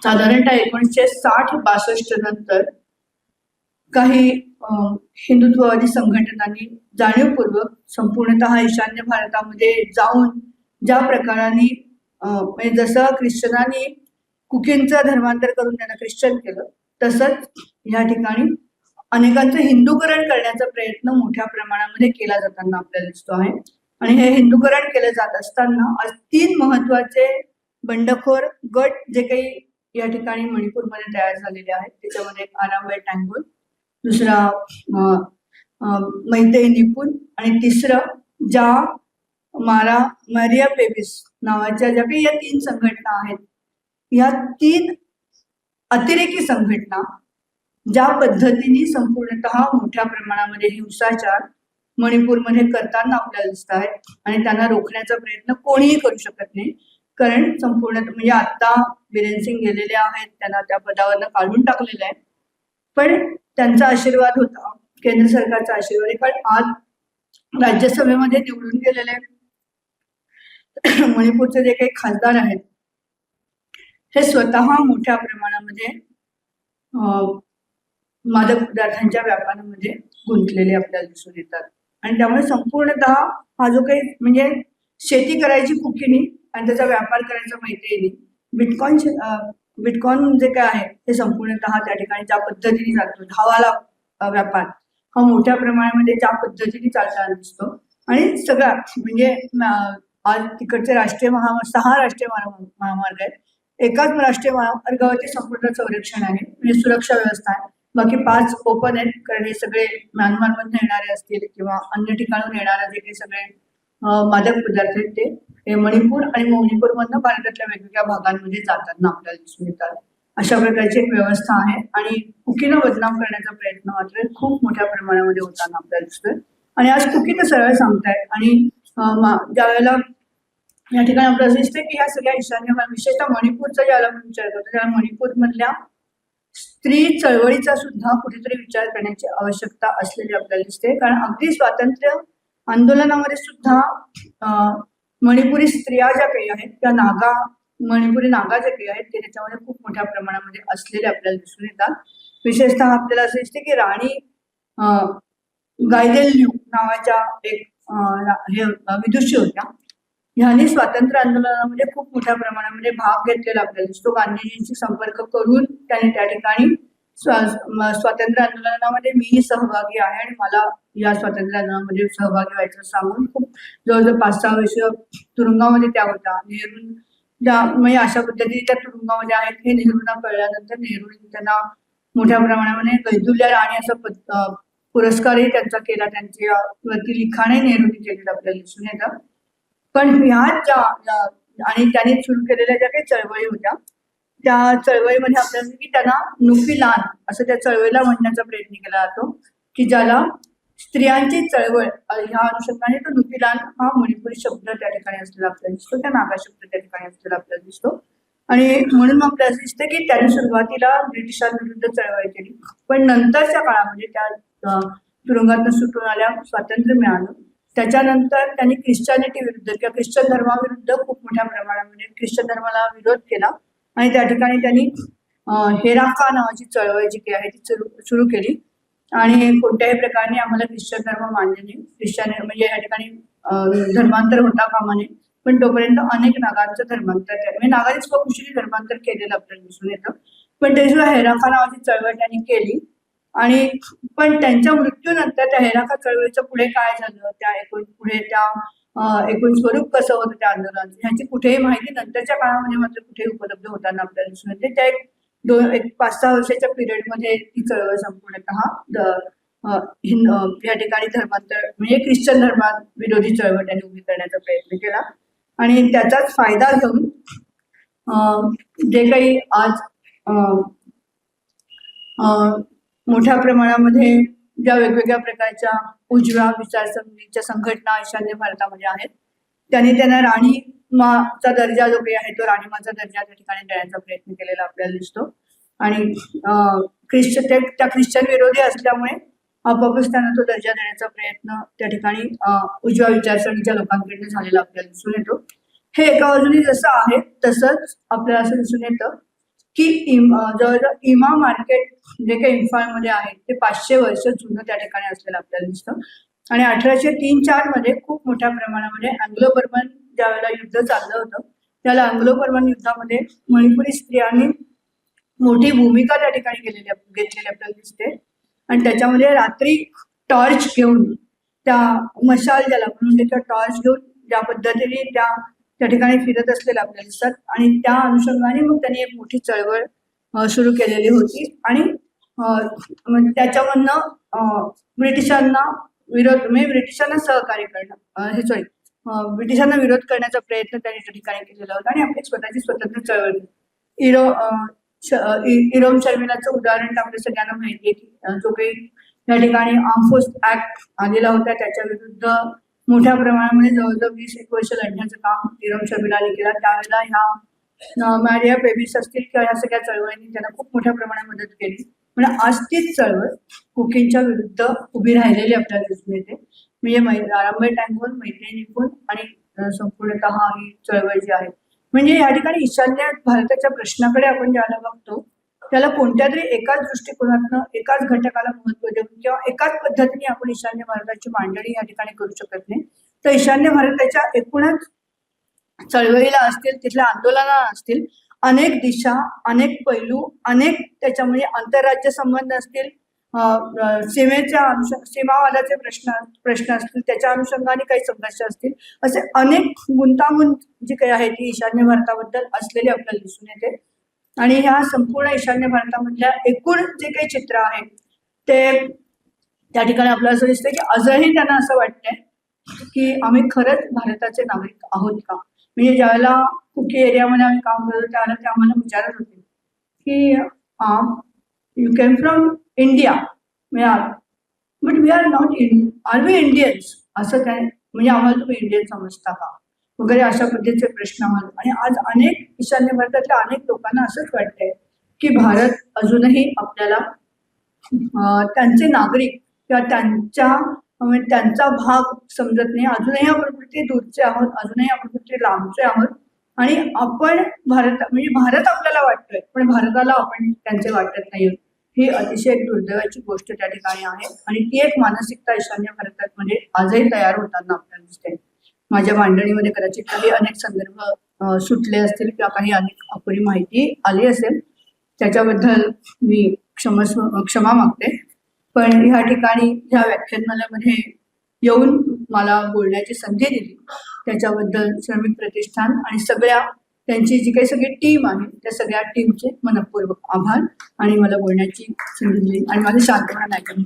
साधारणतः 1960-62 नंतर काही हिंदुत्ववादी संघटनांनी जाणीवपूर्वक संपूर्णतः ईशान्य भारतामध्ये जाऊन ज्या प्रकाराने म्हणजे जसं ख्रिश्चनांनी कुकींचं धर्मांतर करून त्यांना ख्रिश्चन केलं, तसंच या ठिकाणी अनेकांचं हिंदूकरण करण्याचा प्रयत्न मोठ्या प्रमाणामध्ये केला जाताना आपल्याला दिसतो आहे. आणि हे हिंदूकरण केलं जात असताना आज 3 महत्वाचे बंडखोर गट जे काही या ठिकाणी मणिपूरमध्ये तयार झालेले आहेत, त्याच्यामध्ये एक आरामबाई टँगोल, दुसरा मैतेई निपुण आणि तिसरं ज्या मारिया पेबिस नावाच्या ज्या काही या 3 संघटना आहेत, या 3 अतिरेकी संघटना ज्या पद्धतीने संपूर्णतः मोठ्या प्रमाणामध्ये हिंसाचार मणिपूरमध्ये करताना आपल्याला दिसत आहेत आणि त्यांना रोखण्याचा प्रयत्न कोणीही करू शकत नाही. कारण संपूर्ण म्हणजे आता बिरेन सिंग गेलेले आहेत, त्यांना त्या पदावरनं काढून टाकलेलं आहे. पण त्यांचा आशीर्वाद होता, केंद्र सरकारचा आशीर्वाद आहे. कारण आज राज्यसभेमध्ये निवडून गेलेले मणिपूरचे जे काही खासदार आहेत हे स्वतः मोठ्या प्रमाणामध्ये मादक पदार्थांच्या व्यापारामध्ये गुंतलेले आपल्याला दिसून येतात. आणि त्यामुळे संपूर्णतः हा जो काही म्हणजे शेती करायची कुकीनी आणि त्याचा व्यापार करायचा मैत्रिणी, बिटकॉइन जे काय आहे ते संपूर्णतः त्या ठिकाणी ज्या पद्धतीने चालतो, हवाला व्यापार हा मोठ्या प्रमाणामध्ये ज्या पद्धतीने चालताना दिसतो. आणि सगळा म्हणजे आज तिकडचे 6 राष्ट्रीय महामार्ग आहेत. एकाच राष्ट्रीय महामार्गावरती संपूर्ण संरक्षण आहे, म्हणजे सुरक्षा व्यवस्था आहे. बाकी 5 ओपन आहेत, कारण हे सगळे म्यानमारमधून येणारे असतील किंवा अन्य ठिकाणून येणारे जे काही सगळे मादक पदार्थ आहेत ते मणिपूर आणि मणिपूरमधनं भारतातल्या वेगवेगळ्या भागांमध्ये जाताना आपल्याला दिसून येतात. अशा प्रकारची एक व्यवस्था आहे आणि कुकीनं बदनाम करण्याचा प्रयत्न मात्र खूप मोठ्या प्रमाणामध्ये होताना आपल्याला दिसतोय. आणि आज कुकी तर सरळ सांगतायत आणि ज्या वेळेला या ठिकाणी आपल्याला असं दिसतंय की या सगळ्या ईशान्य विशेषतः मणिपूरचा ज्याला आपण विचार करतो त्या मणिपूर मधल्या स्त्री चळवळीचा सुद्धा कुठेतरी विचार करण्याची आवश्यकता असलेली आपल्याला दिसते. कारण अगदी स्वातंत्र्य आंदोलनामध्ये सुद्धा मणिपुरी स्त्रिया ज्या काही आहेत त्या मणिपुरी नागा ज्या काही आहेत ते त्याच्यामध्ये खूप मोठ्या प्रमाणामध्ये असलेले आपल्याला दिसून येतात. विशेषतः आपल्याला असं दिसते की राणी गायदेल्यू नावाच्या एक विदुषी होत्या. ह्यांनी स्वातंत्र्य आंदोलनामध्ये खूप मोठ्या प्रमाणामध्ये भाग घेतलेला आपल्याला दिसतो. गांधीजींशी संपर्क करून त्यांनी त्या ठिकाणी स्वातंत्र्य आंदोलनामध्ये मीही सहभागी आहे आणि मला या स्वातंत्र्य आंदोलनामध्ये सहभागी व्हायचं सांगून खूप जवळजवळ 5-6 वर्ष तुरुंगामध्ये त्या होत्या. म्हणजे अशा पद्धतीने त्या तुरुंगामध्ये आहेत हे नेहरूंना कळल्यानंतर नेहरूंनी त्यांना मोठ्या प्रमाणामध्ये गैदुल्या राणी असा पुरस्कारही त्यांचा केला. त्यांच्या वरती लिखाणही नेहरूंनी केलेलं आपल्याला दिसून येतं. पण ह्या आणि त्यांनी सुरू केलेल्या ज्या काही चळवळी होत्या त्या चळवळीमध्ये आपल्याला की त्यांना नुफिलान असं त्या चळवळीला म्हणण्याचा प्रयत्न केला जातो की ज्याला स्त्रियांची चळवळ ह्या अनुषंगाने तो नुफिलान हा मणिपुरी शब्द त्या ठिकाणी असलेला आपल्याला दिसतो. त्या नागा शब्द त्या ठिकाणी असलेला आपल्याला दिसतो. आणि म्हणून मग आपल्याला असं दिसतं की त्यांनी सुरुवातीला ब्रिटिशांविरुद्ध चळवळ केली पण नंतरच्या काळामध्ये त्या तुरुंगातून सुटून आल्या स्वातंत्र्य मिळालं. त्याच्यानंतर त्यांनी ख्रिश्चनिटी विरुद्ध किंवा ख्रिश्चन धर्माविरुद्ध खूप मोठ्या प्रमाणामध्ये ख्रिश्चन धर्माला विरोध केला आणि त्या ठिकाणी त्यांनी हेराका नावाची चळवळ जी काही आहे ती सुरू केली. आणि कोणत्याही प्रकारे आम्हाला ख्रिश्चन धर्म मान्य नाही, ख्रिश्चन म्हणजे या ठिकाणी धर्मांतर होता कामा नये. पण तोपर्यंत अनेक नागांचं धर्मांतर म्हणजे नागांनी स्वखुशीने धर्मांतर केलेलं आपल्याला दिसून येतं. पण त्याशिवाय हेराका नावाची चळवळ त्यांनी केली आणि पण त्यांच्या मृत्यूनंतर त्या हेराका चळवळीचं पुढे काय झालं त्या एकूण स्वरूप कसं होतं त्या आंदोलनाचं ह्याची कुठेही माहिती नंतरच्या काळामध्ये मात्र कुठेही उपलब्ध होताना आपल्याला दिसून येते. त्या एक 5-6 वर्षाच्या पिरियडमध्ये ती चळवळ संपूर्णतः या ठिकाणी धर्मांतर म्हणजे ख्रिश्चन धर्मात विरोधी चळवळ त्यांनी उभी करण्याचा प्रयत्न केला आणि त्याचाच फायदा घेऊन जे काही आज मोठ्या प्रमाणामध्ये ज्या वेगवेगळ्या प्रकारच्या उजव्या विचारसरणीच्या संघटना ईशान्य भारतामध्ये आहेत त्यांना राणीमाचा दर्जा जो काही आहे तो राणीमाचा दर्जा त्या ठिकाणी देण्याचा प्रयत्न केलेला आपल्याला दिसतो. आणि त्या ख्रिश्चन विरोधी असल्यामुळे आपोआपच त्यांना तो दर्जा देण्याचा प्रयत्न त्या ठिकाणी उजव्या विचारसरणीच्या लोकांकडून झालेला आपल्याला दिसून येतो. हे एका बाजूने जसं आहे तसंच आपल्याला असं दिसून येतं की जवळजवळ इमा मार्केट जे काही इम्फाळमध्ये आहे ते 500 वर्ष जुनं त्या ठिकाणी असलेलं आपल्याला दिसतं. आणि 1803-4 मध्ये खूप मोठ्या प्रमाणामध्ये अँग्लो बर्मन ज्या वेळेला युद्ध चाललं होतं त्याला अँग्लो बर्मन युद्धामध्ये मणिपुरी स्त्रियांनी मोठी भूमिका त्या ठिकाणी घेतलेली आपल्याला दिसते. आणि त्याच्यामध्ये रात्री टॉर्च घेऊन त्या मशाल ज्याला म्हणून त्या टॉर्च घेऊन ज्या पद्धतीने त्या ठिकाणी फिरत असलेल्या आपल्याला दिसतात आणि त्या अनुषंगाने मग त्यांनी एक मोठी चळवळ सुरू केलेली होती. आणि त्याच्यामधनं ब्रिटिशांना ब्रिटिशांना सहकार्य करणं ब्रिटिशांना विरोध करण्याचा प्रयत्न त्यांनी त्या ठिकाणी केलेला होता आणि आपली स्वतःची स्वतंत्र चळवळ इरोम शर्मिलाचं उदाहरण आपल्या सगळ्यांना माहिती आहे की जो काही या ठिकाणी आर्म फोर्स ऍक्ट आलेला होता त्याच्या विरुद्ध मोठ्या प्रमाणामध्ये जवळजवळ 20-21 वर्ष लढण्याचं काम इरोम शर्मिलाने केलं. त्यावेळेला ह्या मॅरिया पेबिस असतील किंवा ह्या सगळ्या चळवळींनी त्यांना खूप मोठ्या प्रमाणात मदत केली. म्हणजे आज तीच चळवळ कुकींच्या विरुद्ध उभी राहिलेली आपल्याला दिसून येते. म्हणजे रामबाई टँगोर, मैत्रेयी निपुण आणि संपूर्णतः ही चळवळ जी आहे म्हणजे या ठिकाणी ईशान्य भारताच्या प्रश्नाकडे आपण ज्याला बघतो त्याला कोणत्या तरी एकाच दृष्टिकोनातनं एकाच घटकाला महत्व देऊन किंवा एकाच पद्धतीने आपण ईशान्य भारताची मांडणी या ठिकाणी करू शकत नाही. तर ईशान्य भारताच्या एकूणच चळवळीला असतील तिथल्या आंदोलनाला असतील अनेक दिशा, अनेक पैलू, अनेक त्याच्यामध्ये आंतरराज्य संबंध असतील, सीमावादाचे प्रश्न असतील, त्याच्या अनुषंगाने काही संघर्ष असतील, असे अनेक गुंतागुंत जी काही आहे ती ईशान्य भारताबद्दल असलेली आपल्याला दिसून येते. आणि ह्या संपूर्ण ईशान्य भारतामधल्या एकूण जे काही चित्र आहे ते त्या ठिकाणी आपल्याला असं दिसतं की आजही त्यांना असं वाटतंय की आम्ही खरंच भारताचे नागरिक आहोत का. म्हणजे ज्यावेळेला कुकी एरियामध्ये आम्ही काम करतो त्यावेळेला ते आम्हाला विचारत होते की you came from India, but we are not are we Indians, असं काय म्हणजे आम्हाला तुम्ही इंडियन समजता का वगैरे अशा पद्धतीचे प्रश्न आम्हाला. आणि आज अनेक ईशान्य भारतातल्या अनेक लोकांना असंच वाटतंय की भारत अजूनही आपल्याला त्यांचे नागरिक किंवा त्यांचा भाग समजत नाही. अजूनही आपण कुठे दूरचे आहोत, अजूनही आपण कुठे लांबचे आहोत. आणि आपण भारत आपल्याला वाटतोय, पण भारताला आपण त्यांचे वाटत नाही. ही अतिशय दुर्दैवाची गोष्ट त्या ठिकाणी आहे. आणि ती एक मानसिकता ईशान्य भारतात म्हणजे आजही तयार होताना आपल्याला दिसते. माझ्या मांडणीमध्ये कदाचित काही अनेक संदर्भ सुटले असतील किंवा काही अनेक अपुरी माहिती आली असेल, त्याच्याबद्दल मी क्षमा मागते. पण ह्या ठिकाणी ह्या व्याख्यानमालेमध्ये येऊन मला बोलण्याची संधी दिली त्याच्याबद्दल श्रमिक प्रतिष्ठान आणि सगळ्या त्यांची जी काही सगळी टीम आहे त्या सगळ्या टीमचे मनपूर्वक आभार. आणि मला बोलण्याची संधी दिली आणि माझं शांतपणे ऐकून